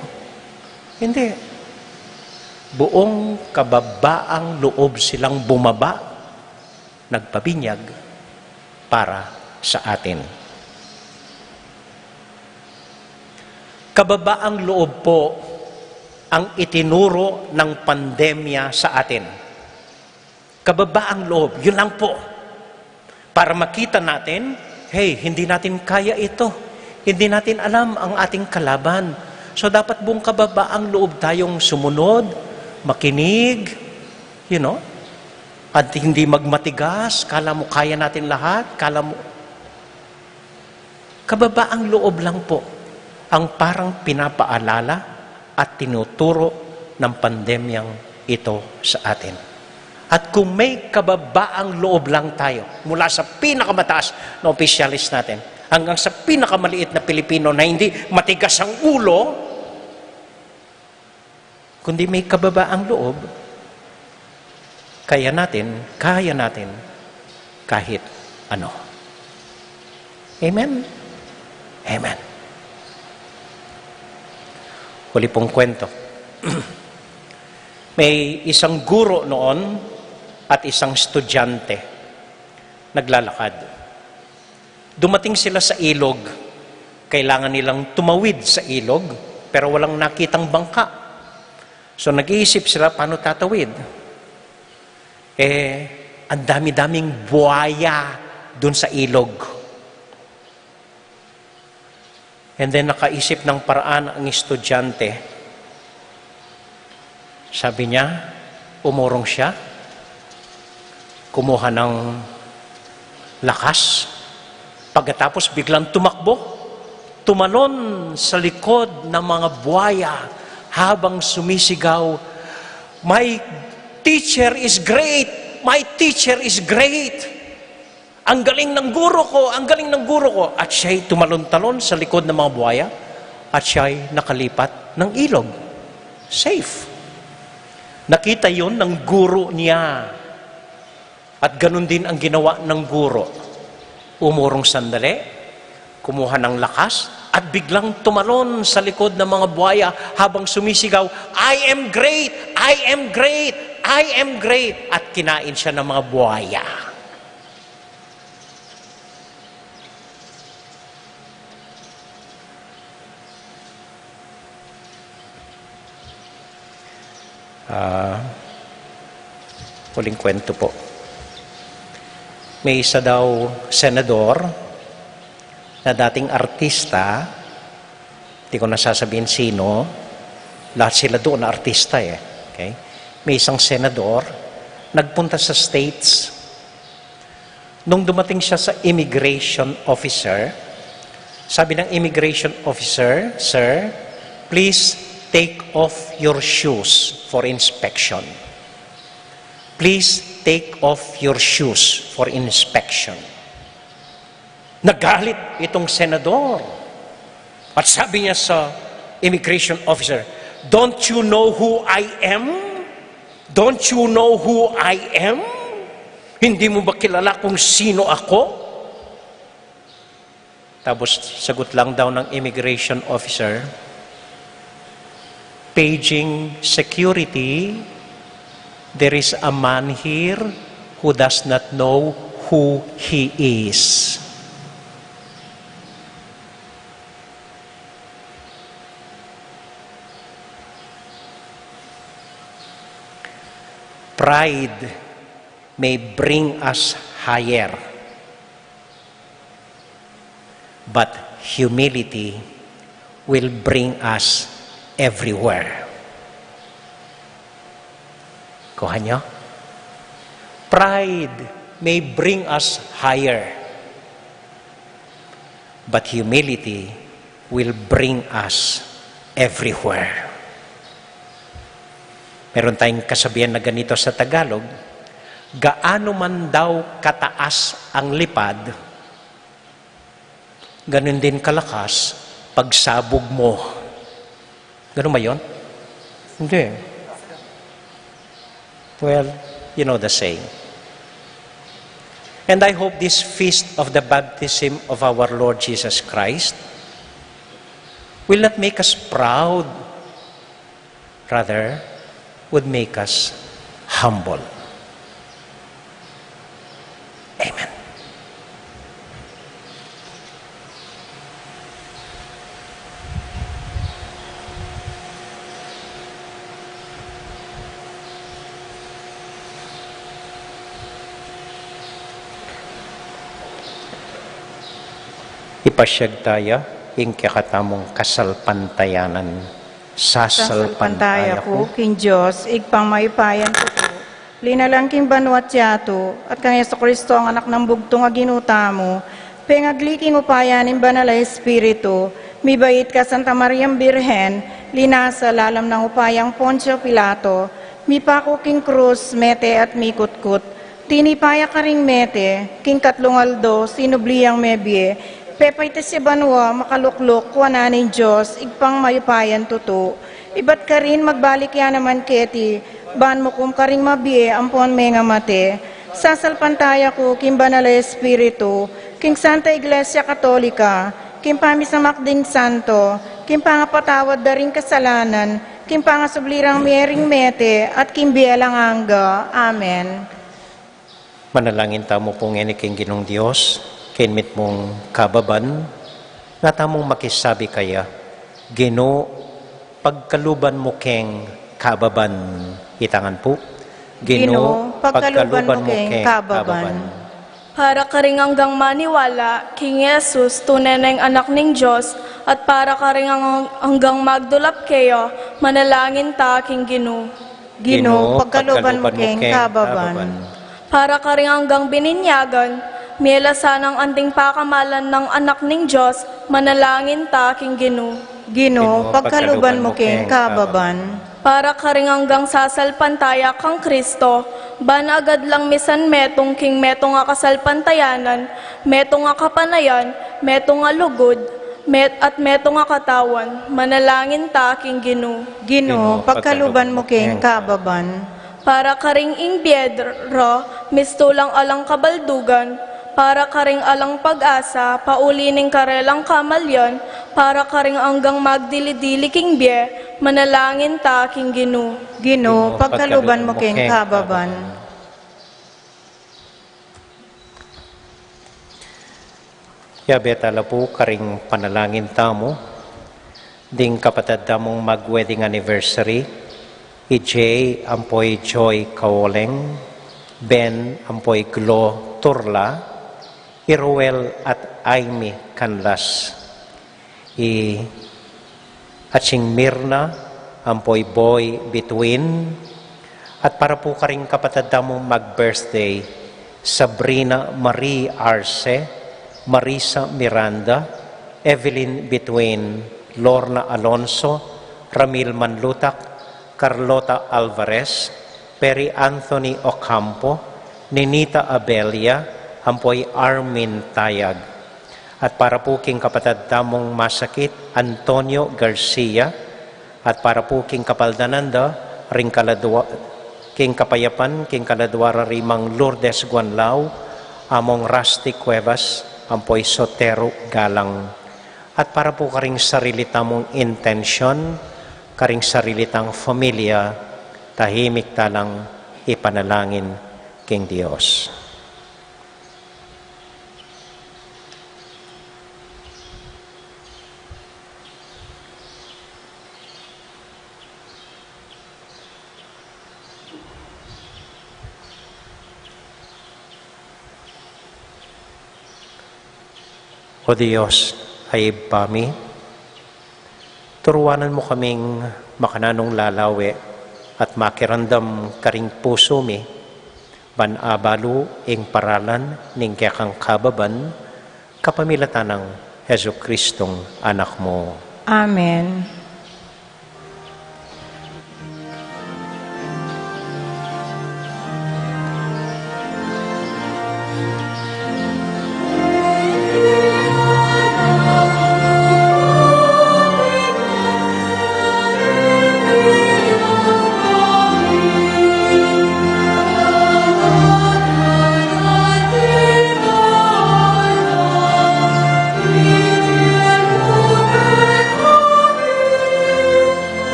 Hindi. Buong kababaang loob silang bumaba, nagpabinyag para sa atin. Kababaang loob po ang itinuro ng pandemya sa atin. Kababaang loob, yun lang po. Para makita natin, hey, hindi natin kaya ito. Hindi natin alam ang ating kalaban. So dapat buong kababaang loob tayong sumunod, makinig, at hindi magmatigas, kala mo kaya natin lahat, kala mo. Kababaang loob lang po ang parang pinapaalala at tinuturo ng pandemyang ito sa atin. At kung may kababaang loob lang tayo, mula sa pinakamataas na opisyalis natin, hanggang sa pinakamaliit na Pilipino na hindi matigas ang ulo, kundi may kababaang loob, kaya natin kahit ano. Amen? Amen. Huli pong kwento. May isang guro noon at isang estudyante naglalakad. Dumating sila sa ilog. Kailangan nilang tumawid sa ilog, pero walang nakitang bangka. So nag-iisip sila, paano tatawid? Ang dami-daming buhaya dun sa ilog. And then nakaisip ng paraan ang estudyante. Sabi niya, umurong siya, kumuha ng lakas, pagkatapos biglang tumakbo, tumalon sa likod ng mga buhaya habang sumisigaw, "My teacher is great! My teacher is great! Ang galing ng guro ko! Ang galing ng guro ko!" At siya'y tumalon-talon sa likod ng mga buhaya at siya'y nakalipat ng ilog. Safe. Nakita yon ng guro niya. At ganun din ang ginawa ng guro. Umurong sandali, kumuha ng lakas, at biglang tumalon sa likod ng mga buhaya habang sumisigaw, "I am great! I am great! I am great!" At kinain siya ng mga buhaya. Huling kwento po. May isa daw senador na dating artista, hindi ko nasasabihin sino, lahat sila doon na artista Okay? May isang senador, nagpunta sa States. Nung dumating siya sa immigration officer, sabi ng immigration officer, "Sir, please take off your shoes for inspection. Please take off your shoes for inspection." Nagalit itong senador. At sabi niya sa immigration officer, "Don't you know who I am? Don't you know who I am? Hindi mo ba kilala kung sino ako?" Tapos sagot lang daw ng immigration officer, "Paging security, there is a man here who does not know who he is." Pride may bring us higher, but humility will bring us everywhere. Kuha nyo? Pride may bring us higher. But humility will bring us everywhere. Meron tayong kasabihan na ganito sa Tagalog, gaano man daw kataas ang lipad, ganun din kalakas pagsabog mo. Ganun ba yun? Hindi. Well, you know the saying. And I hope this feast of the baptism of our Lord Jesus Christ will not make us proud, rather, would make us humble. Amen. Ipasyag tayo, ing kakatamong kasalpantayanan. Sasalpantaya ko, king Diyos, igpang maipayan ko po. Linalang king banwat yato, at kang Yesu Kristo ang anak ng bugtong aginuta mo, pengagliking upayanin banal Espiritu, mibait ka Santa Mariam Birhen, linasa lalam ng upayang Poncio Pilato, mipako king krus, mete at mikutkut, tinipaya ka ring mete, king Katlungaldo, sinubliyang mebye, pepay te si banwa, makaluklok, wananin Diyos, igpang mayupayan tuto. Ibat ka rin, magbalik yan naman keti, ban mo kum ka ring mabie, ampon may nga mate. Sasalpantaya ko, kim banal Espiritu, king Santa Iglesia Katolika, kim pamisamakding santo, kim pangapatawad da ring kasalanan, kim pangasublirang miyering mete, at kim bielang angga. Amen. Manalangin tamo pong king Ginong Diyos, kinmit mong kababan, nga tamong makisabi kaya, Gino, pagkaluban mo keng kababan, itangan po. Gino, pagkaluban mo keng kababan. Para ka rin hanggang maniwala, King Jesus, tunay na yung anak ng Diyos, at para ka rin hanggang magdulap kayo, manalangin ta, King Gino. Gino, pagkaluban mo keng kababan. Para ka rin hanggang bininyagan, miela sanang anding pakamalan ng anak ng Diyos, manalangin ta, King Gino. Gino, pagkaluban mo keng kababan. Para ka rin hanggang sasalpantaya kang Kristo, banagad lang misan metong King metong nga kasalpantayanan, metong nga kapanayan, metong nga lugod, at metong nga katawan, manalangin ta, King Gino. Gino, pagkaluban mo keng kababan. Para ka ring imbiedro, mistulang alang kabaldugan, para ka ring alang pag-asa, paulining karelang kamalyan, para ka ring hanggang magdili-dili king bie, manalangin ta, King Gino. Gino, pagkaluban mo keng kababan. Yabetala po karing panalangin tamo, ding kapatid damong mag-wedding anniversary, EJ ampoy Joy Kaoleng, Ben ampoy Glo Turla, Iruel at Aimee Canlas, Aching Mirna ampoy Boy Between, at para po karing kapatid damong mag-birthday, Sabrina Marie Arce, Marisa Miranda, Evelyn Between, Lorna Alonso, Ramil Manlutak, Carlota Alvarez, Perry Anthony Ocampo, Ninita Abelia, ampoy Armin Tayag. At para po king kapatid damong masakit, Antonio Garcia, at para po king kapaldananda, ring kaladwa, king kapayapan, king kaladwara rimang Lourdes Guanlao, among Rusty Cuevas, ampoy Sotero Galang. At para po karing sarili tamong intention, karing sarilitang familia, tahimik talang ipanalangin king Dios. O Diyos, ay pami, turuanan mo kaming makananong lalawi at makirandam karing puso mi, Banabalo ing paralan ning kekang kababan, kapamilatan ng Heso Kristong anak mo. Amen.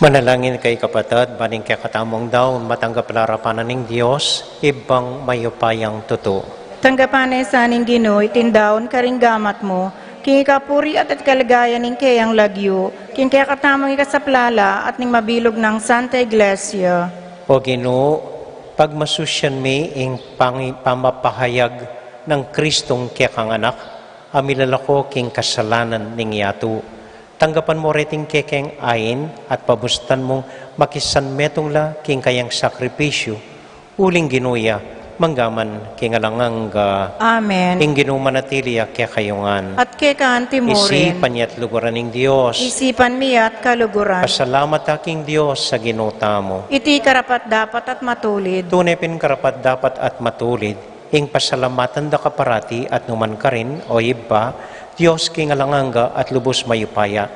Manalangin kay kapatid, baning kay katamong daw, matanggap larapanan ng Diyos, ibang mayupayang tuto. Tanggapan sa aning Ginoo, itindaon karing gamat mo, king ikapuri at kalagayan ning kayang lagyo, king kaya katamang ikasaplala at ning mabilog ng Santa Iglesia. O Ginoo, pagmasusyan mi ing pamapahayag ng Kristong kekang anak, amilalako king kasalanan ning yato. Tanggapan mo reting kekeng ain at pabustan mong makisan metong la king kayang sakripisyo. Uling ginuya, manggaman king alanganga. Amen. Ing ginumanatiliya kaya kayungan. At kekaan timurin, Isipan niya't lugaran ng Diyos. isipan miat kaluguran. Pasalamat aking Diyos sa ginuta mo. Iti karapat dapat at matulid. Tunay pin karapat dapat at matulid. Ing pasalamatan da kaparati at numan ka rin o iba, Diyos king alanganga at lubos mayupaya.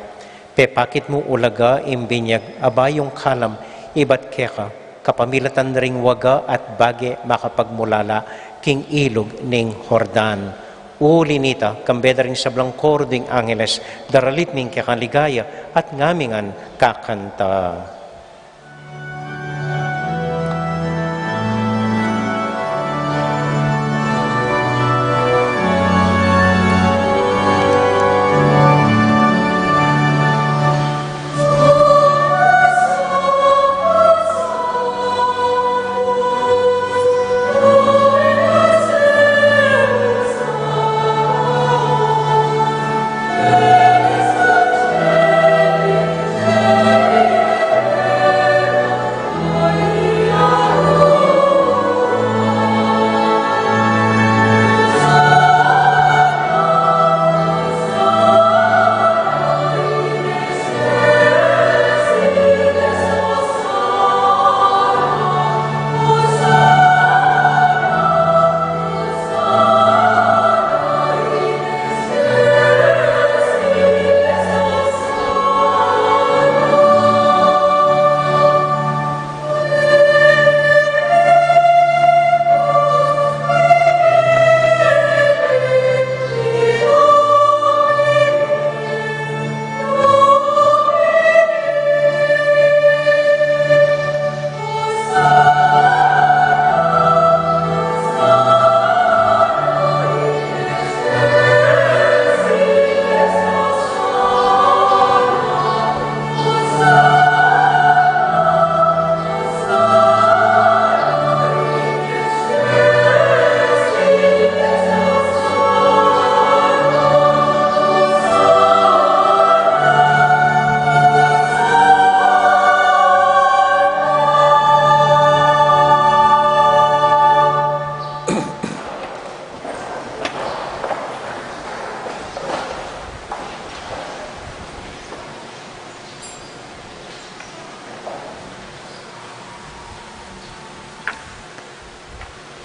Pepakit mo ulaga imbinyag abayong kalam ibat keka kapamilatan ring waga at bage makapagmulala king ilog ning Hordan. Uli nita kambeda ring sablang koro ding Angeles daralit ning kekaligaya at ngamingan kakanta.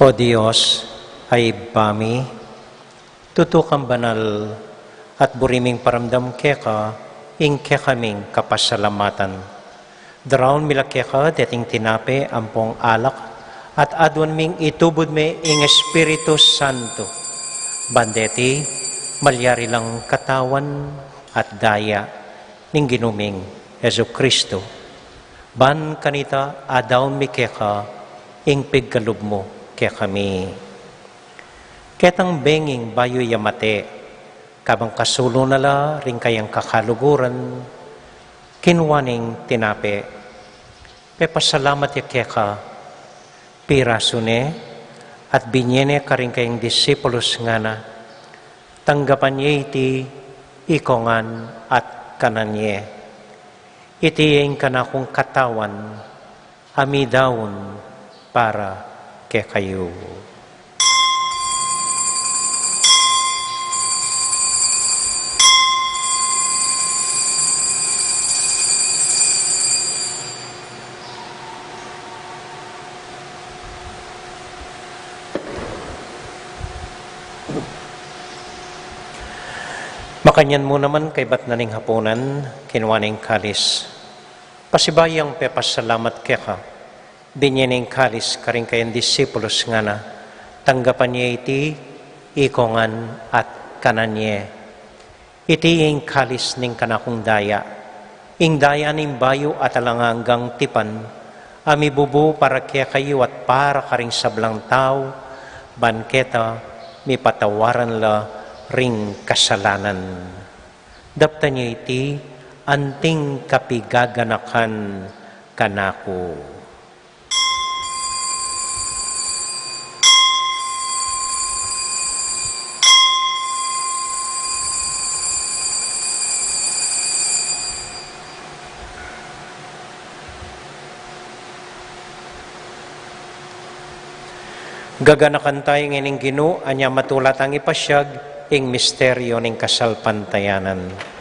O Diyos, ay bami, tutukang banal at buriming paramdam keka, ing kekaming kapasalamatan. Daraon mila keka, dating tinape, ampong alak, at adwan ming itubod me ing Espiritu Santo. Bandeti, malyari lang katawan at daya ning ginuming Hesu Kristo. Ban kanita adaw mi keka, ing pigkalub mo kaya kami. Ketang benging bayo yamate, kabang kasulo nala ring kayang kakaluguran, kinwaning tinape, pepasalamat ya keka, pirasune, at binyene ka rin kayang disipulos nga na, tanggapan niya iti ikongan at kananye. Iti yung kanakong katawan, amidawon para kay kayo. Makanyan mo naman kay bat naning hapunan, kinwaning kalis. Pasibayang pepasalamat keka, binyaning kalis karing kayang disipulos nga na, tanggapan niya iti, ikongan at kananye. Iti ing kalis ning kanakong daya, ing daya ning bayo at alanganggang tipan, amibubu para kaya kayo at para karing sablang tao, banketa, mi patawaran la, ring kasalanan. Dapta niya iti anting kapigaganakan kanako. Gaganakan tayo ngayon Ginoo, anya matulat ang ipasyag, ing misteryo ning kasalpantayanan.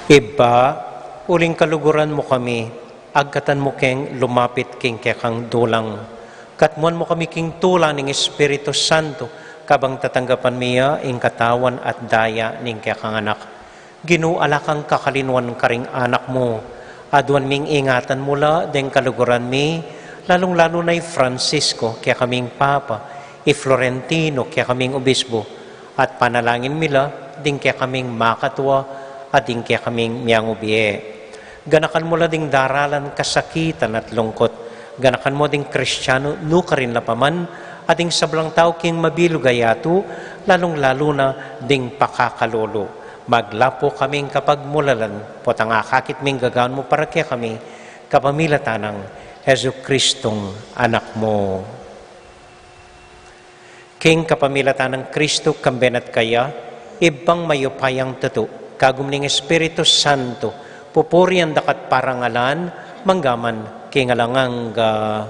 Iba, uling kaluguran mo kami, agkatan mo keng lumapit king kekang dulang. Katmuan mo kami king tulang ng Espiritu Santo, kabang tatanggapan miya ing katawan at daya ning kekang anak. Ginuala kang kakalinwan karing anak mo, adwan ming ingatan mula deng kaluguran mi, lalong-lalo na'y Francisco, kaya kaming Papa, Florentino, kaya kaming Obispo, at panalangin mila, ding kaya kaming makatwa, at ding kaya kaming miyang ubiye. Ganakan mo la ding daralan kasakitan at lungkot. Ganakan mo ding Kristiyano, nuka rin lapaman, at ding sablang tao king mabilugayato, lalong-lalo na ding pakakalolo. Maglapo kaming kapag mulalan, potang akakit ming gagawan mo para kaya kami, kapamilatan ng Hesu Kristong anak mo. King kapamilatan ng Kristo, kambenat kaya, ibang mayupayang tatu, kagum ning Espiritu Santo, pupurian dakat parangalan, manggaman kingalanganga.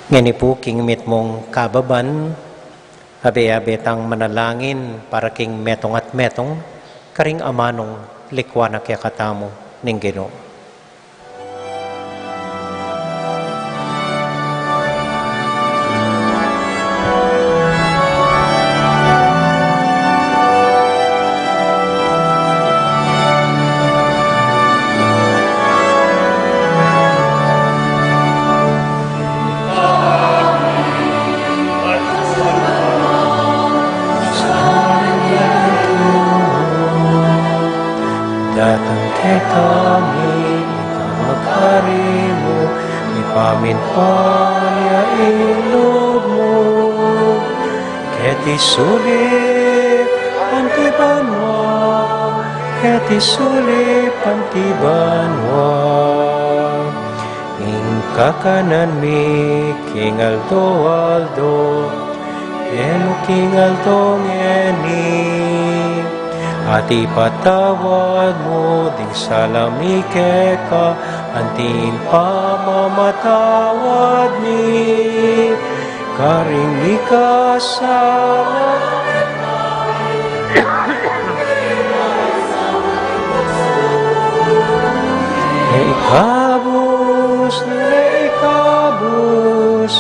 Ngani po king mit mong kababan, abe-abetang manalangin para king metong at metong, karing amanong likwa na kaya katamo ning Ginoo. pagari mo, ipamin pa niya ilog mo. Ket isulip antibanwa, ket isulip antibanwa. Ingka kanan mi King Aldo, eno King Aldo ngeni. At ipatawad mo ding salamike ka, antiin pa mamatawad mi. Karing ikasala ikabus na ikabus.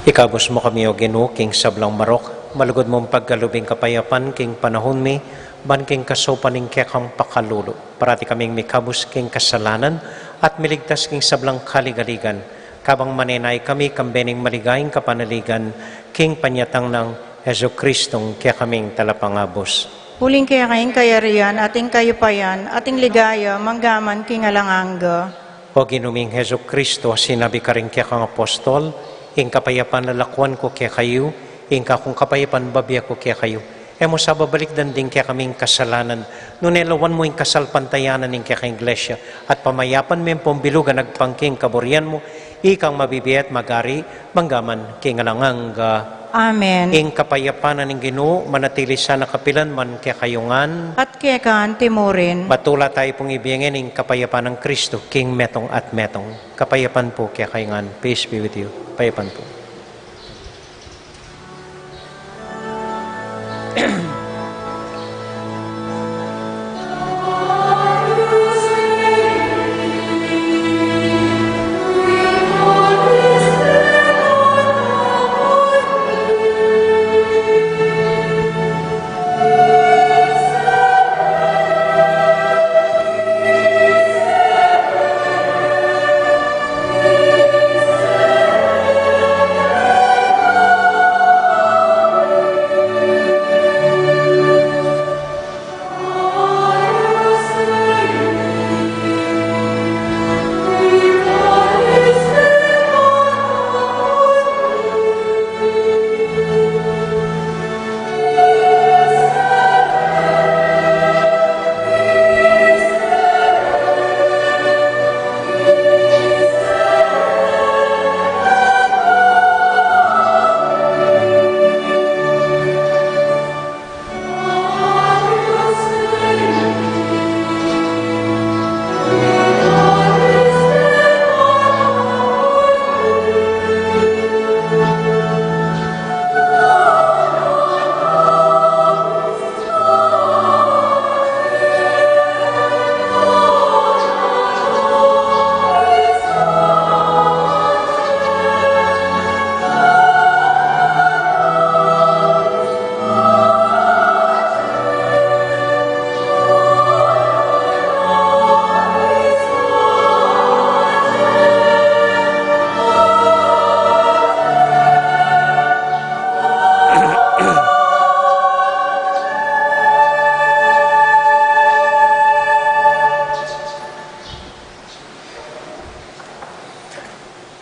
Ikabos mo kami o Ginoo, king sablang marok, malugod mong pagkalubing kapayapan, king panahon mi, ban king kasopaning kekang pakalulo. Parati kaming mikabos king kasalanan, at miligtas king sablang kaligaligan. Kabang manenay kami, kambening maligayang kapanaligan, king panyatang ng Heso Kristong kaya kaming talapangabos. Huling kaya kayong kayarian, ating kayupayan, ating ligaya, manggaman king alanganga. O ginuming Heso Kristo, sinabi ka rin kaya kang apostol, ing kapayapan lalakwan ko kaya kayo, ing kakong kapayapan babya ko kaya kayo. Mo sa babalik din kaya kaming kasalanan, nunelawan mo ing kasalpantayanan ing kaya kang iglesia, at pamayapan mo yung pumbilugan nagpangking kaburian mo, ikang mabibiyat magari, manggaman king alanganga. Amen. Ing kapayapanan ng Ginoo, manatili sa nakapilan man kaya kayungan, At kaya kaan timurin. matula tayo pong ibigin ng kapayapan ng Kristo, King Metong at Metong. Kapayapan po kaya kayungan. Peace be with you. Kapayapan po.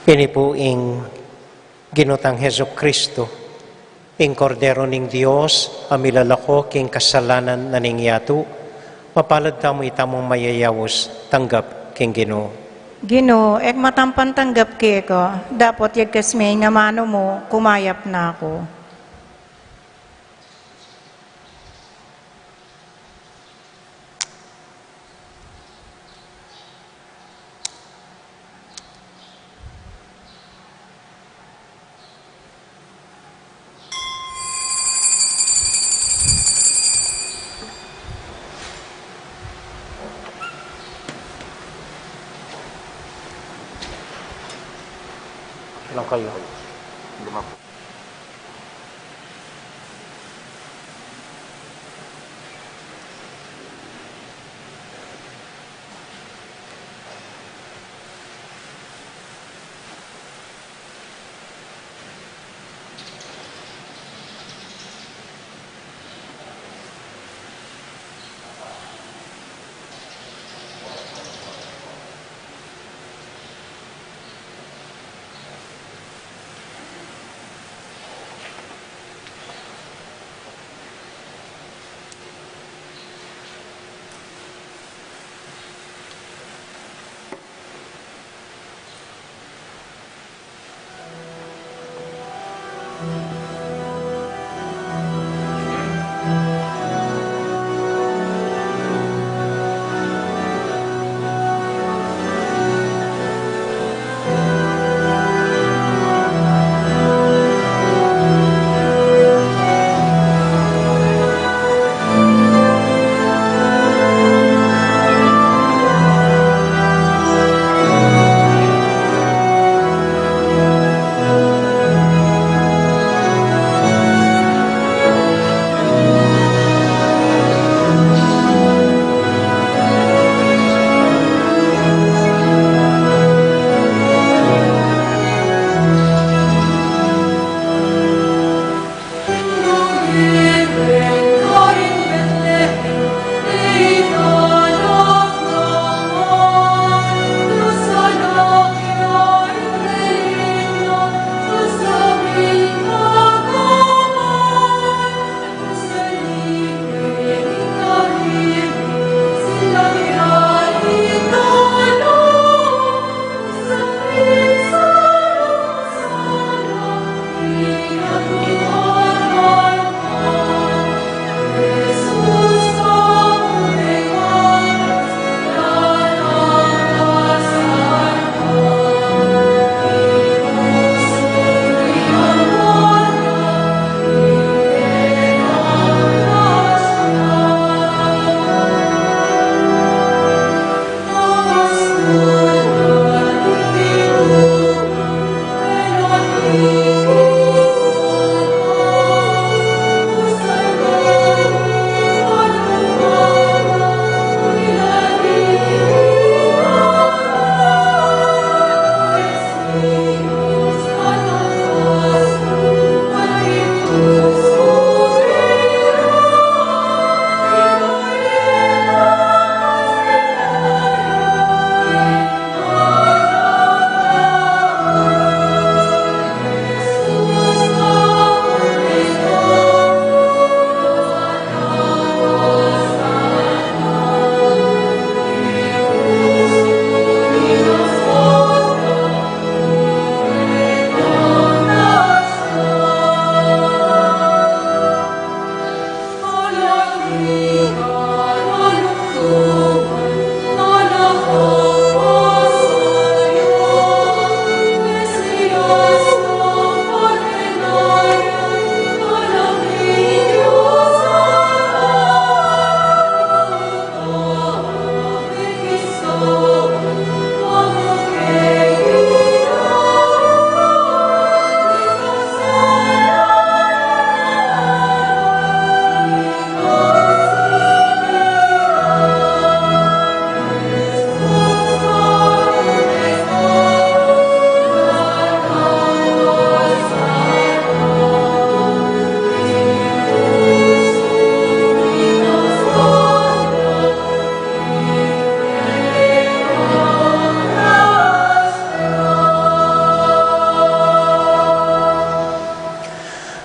Ini po ing ginutang Heso Kristo, ing kordero ning Dios, amilalako king kasalanan na ning yato, mapalad tamo itamong mayayawos, tanggap king Ginoo. Ginoo, ek matampan tanggap kaya ko, dapat yag kasmay nga mano mo, kumayap na ako. Ilang kayo? 5 po.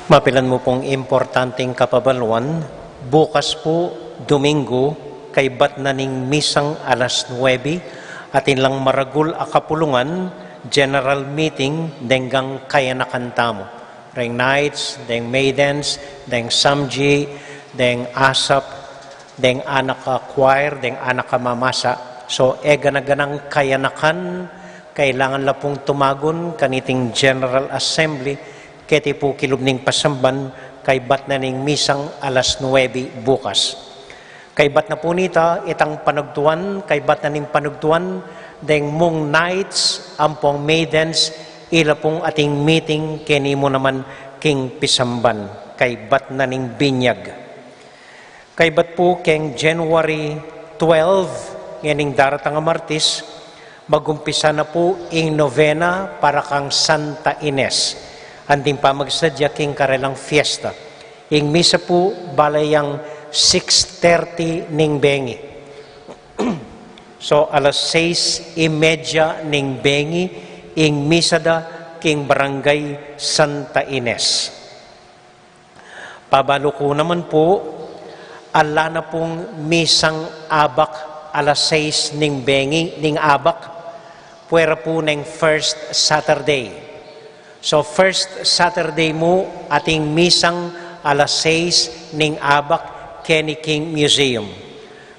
Mapilan mo pong importanteng kapabaluan, bukas po, Domingo, kay bat na ning misang alas 9, atin lang maragul akapulungan, general meeting, denggang kaya nakantamo. Deng knights, deng maidens, deng samji, deng asap, deng anak choir, deng anak mamasa. So, ganang kayanakan, kailangan la pong tumagon kaniting General Assembly, keti po kilubning pasamban, kay bat na ning misang alas 9 bukas. Kay bat na po nita, itang panagtuan, kay bat na ning panagtuan, deng mong nights, ampong maidens, ila pong ating meeting, keni mo naman king pisamban, kay bat na ning binyag. Kay bat po keng January 12, nganing daratang nga Martis, magumpisa na po ing novena para kang Santa Ines. Anding pa magsadya king karelang fiesta. Ing misa po balayang 6:30 ning bengi. So alas 6:30 ning bengi, ing misa da king barangay Santa Ines. Pabalo ko naman po, ala na pong misang abak alas 6 ning bengi, ning abak, puwera po ng first Saturday. So first Saturday mo, ating misang alas 6 ning abak, Kenny King Museum.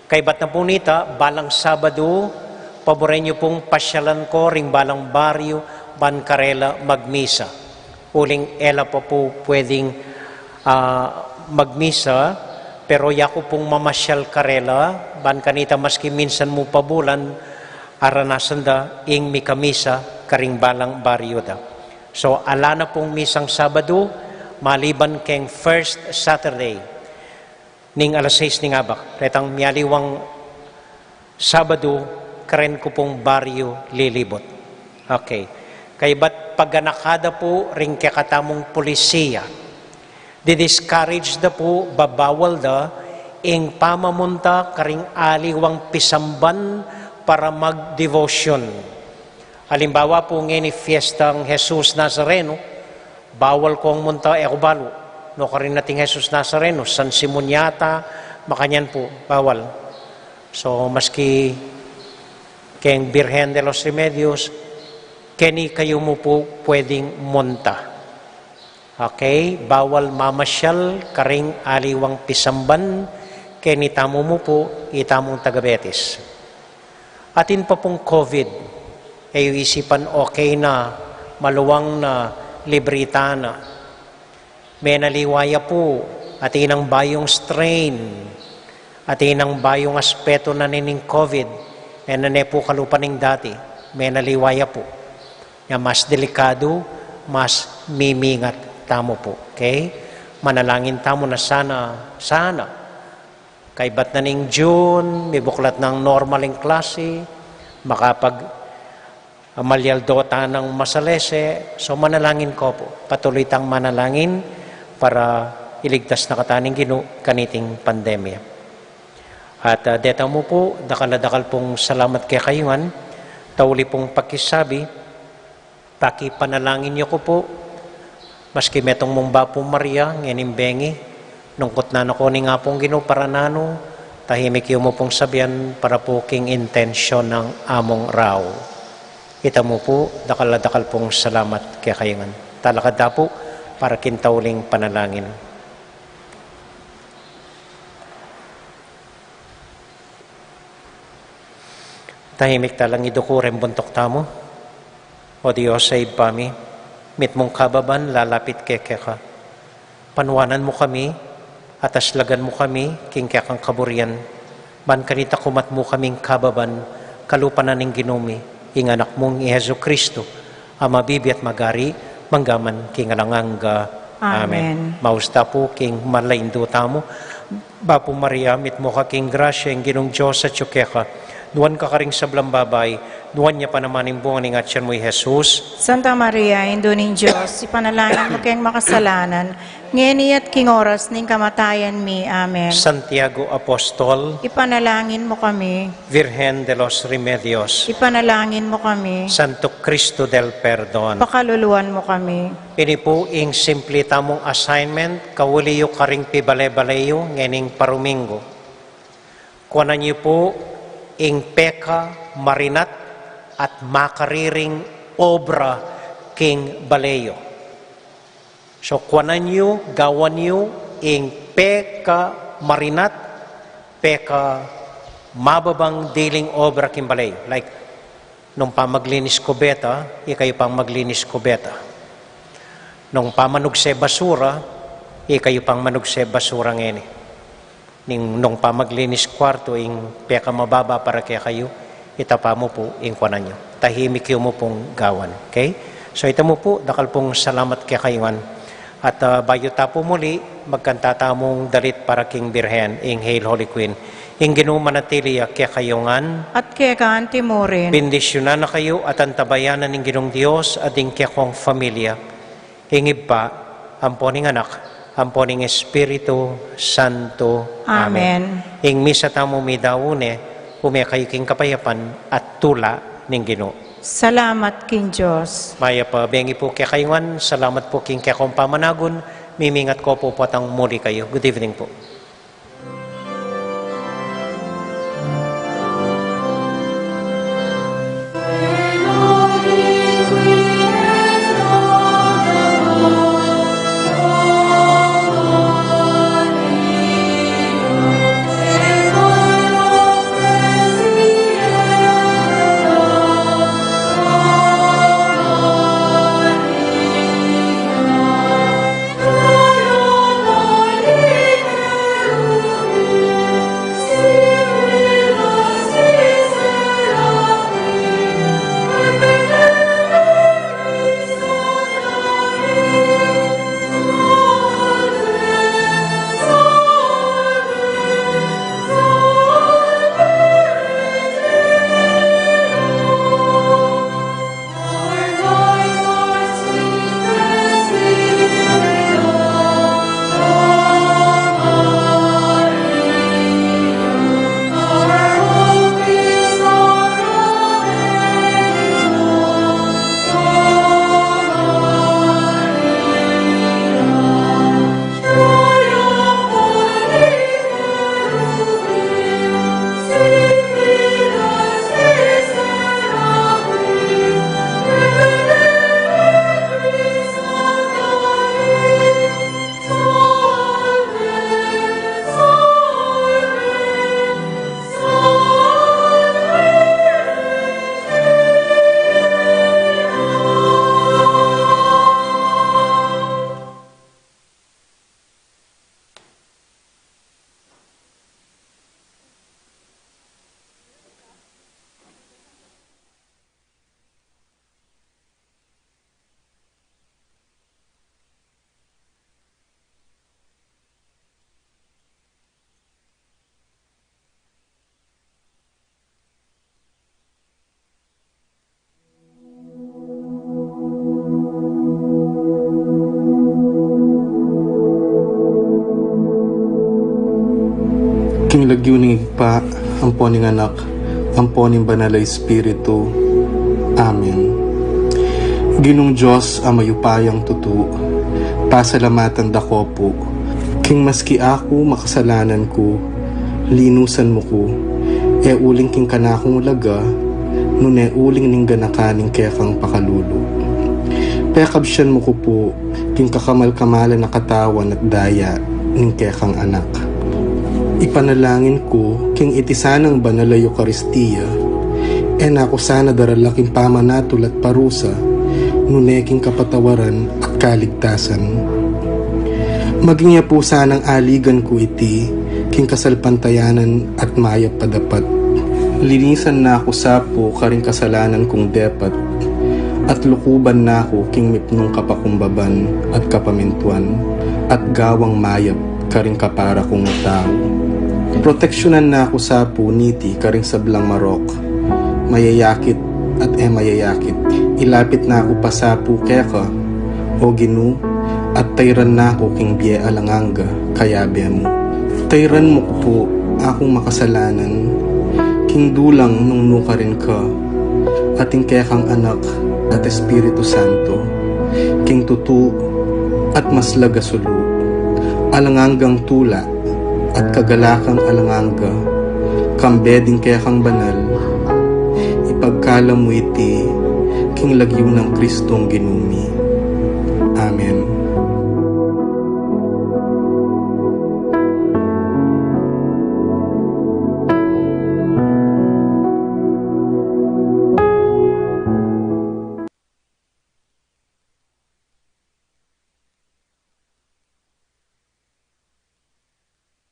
Kay bat na po nita, balang Sabado, paborin niyo pong pasyalan ko ring balang baryo, Bancarela, magmisa. Uling ela pa po pwedeng magmisa, pero yako pong mamasyal karela, ban kanita maski minsan mo pabulan, aranasan da, ing mikamisa, karing balang baryo da. So, ala na pong misang Sabado, maliban keng first Saturday, ning alas 6 ning abak. Retang miyaliwang Sabado, karen ko pong baryo lilibot. Okay. Kay ba't pagganakada po, ring kakatamong polisiya, di-discourage da po, babawal da, ing pamamunta karing aliwang pisamban para mag-devotion. Halimbawa po ngayon fiestang Jesus Nazareno, bawal kong munta ekubalo. No karin nating Jesus Nazareno, San Simoniata, makanyan po, bawal. So maski keng Birhen de los Remedios, keni kayo mo po pwedeng munta. Okay? Bawal mamasyal, karing aliwang pisamban, keni tamo mo po, itamong tagabetis. Atin pa pong COVID, isipan okay na, maluwang na, librita na. May naliwaya po, at inang bayong strain, at inang bayong aspeto na nining COVID, na nane po kalupaning dati, may naliwaya po. Na mas delikado, mas mimingat tamo po. Okay? Manalangin tamo na sana, kay bat na ning June, may buklat ng normaling klase, makapag malyaldota ng masalese, so manalangin ko po. Patuloy tang manalangin para iligtas na kataning kaniting pandemya. At deta mo po, dakal pong salamat kay kayuan, tauli pong pakisabi, pakipanalangin niyo ko po, maski metong mong Bapo Maria, ngenimbengi, nungkot na nako ni nga pong Ginoo para nano, tahimik yung mo pong sabihan para po king intensyon ng among raw. Kita mo po, dakal pong salamat kaya kayangan. Talakad po para kintauling panalangin. Tahimik talang idukurem buntok tamo. O Diyos sa ibami, mit mong kababan, lalapit keke ka. Panwanan mo kami, ataslagan mo kami, king kekang kaburian. Ban kanita kumat mo kaming kababan, kalupanan ng ginumi. Ing anak mong Jesu Kristo, ama bibi at magari, manggaman king alanganga. Amen. Mausta po king malaindo tamo, Bapo Maria, mit mo ka king grasya, ing ginong Diyos sa tsukeka, Duwan ka karing sablang babay, duwan niya pa naman yung bunga ni ngatyan mo, Jesus. Santa Maria, Indo ning Diyos, ipanalangin mo kayong makasalanan, ngeni at king oras ning kamatayan mi. Amen. Santiago Apostol, Ipanalangin mo kami, Virgen de los Remedios, ipanalangin mo kami, Santo Cristo del Perdon. pakaluluan mo kami. Ini po ing simple tamong assignment, kawaliyo karing pibale-balayo, ngening parumingo. Kuwanan niyo po ing peka, marinat, at makariring obra king balayo. So kuwanan niyo, gawan niyo ing peka, marinat, peka, mababang dealing obra king balayo. Like, nung pamaglinis ko beta, ikayo pang maglinis ko beta. Nung pamanugse basura, kayo pang manugse basura ngeni. Nung pamaglinis kwarto, ing peka mababa para kaya kayo, itapa mo po, ing kwanan nyo. Tahimik yun mo pong gawan. Okay? So ito mo po, dakal pong salamat kaya kayuan. At bayo tapo muli, magkantatamong dalit para king Birhen, ing Hail Holy Queen. Ing ginumanatiliya kaya kayungan, At kaya ka antimorin, bendisyonan na kayo at antabayanan ng Ginong Diyos at ing kaya kong familia. Ingib pa, amponing anak, amponing Espiritu Santo. Amen. Ing misa tamo mi daune, umya kayo king kapayapan at tula ning Ginoo. Salamat king Diyos. Maya pa, bengi po kaya kayungan, salamat po king kaya kong pamanagon, mimingat ko po patang muli kayo. Good evening po. King lagyuning igpa, amponing anak, amponing banalay espiritu. Amen. Ginong Diyos amayupayang tutu, pasalamatan dako po. King maski ako makasalanan ko, linusan mo ko, uling king kanakong ulaga, nune uling ning ganakaning kaya kang pakalulu. Pekabsyan mo ko po, king kakamal-kamalan na katawan at daya, ning kaya kang anak. Ipanalangin ko, king itisanang banal ay Eucharistia, nako sana daralaking pamanatul at parusa, nuneking kapatawaran at kaligtasan. Maging niya po sanang aligan ko iti, king kasalpantayanan at mayap padapat. Linisan na ako sapo karing kasalanan kong depat, at lukuban na ako king mipnong kapakumbaban at kapamintuan, at gawang mayap karing kapara kong tao. Proteksyonan na ako sa puniti karing sa blang marok. Mayayakit at mayayakit. Ilapit na ako pa sa pukeka, o Ginu, at tayran na ako king biye alanganga, kayabe mo. Tayran mo ko po akong makasalanan, king dulang nung nuka rin ka, ating kekang anak at Espiritu Santo, king tutu at mas lagasulu, alanganggang tula at kagalakang alanganga, kambeding kekang banal, ipagkala mo iti king lagyo ng Kristong ginumi. Amen.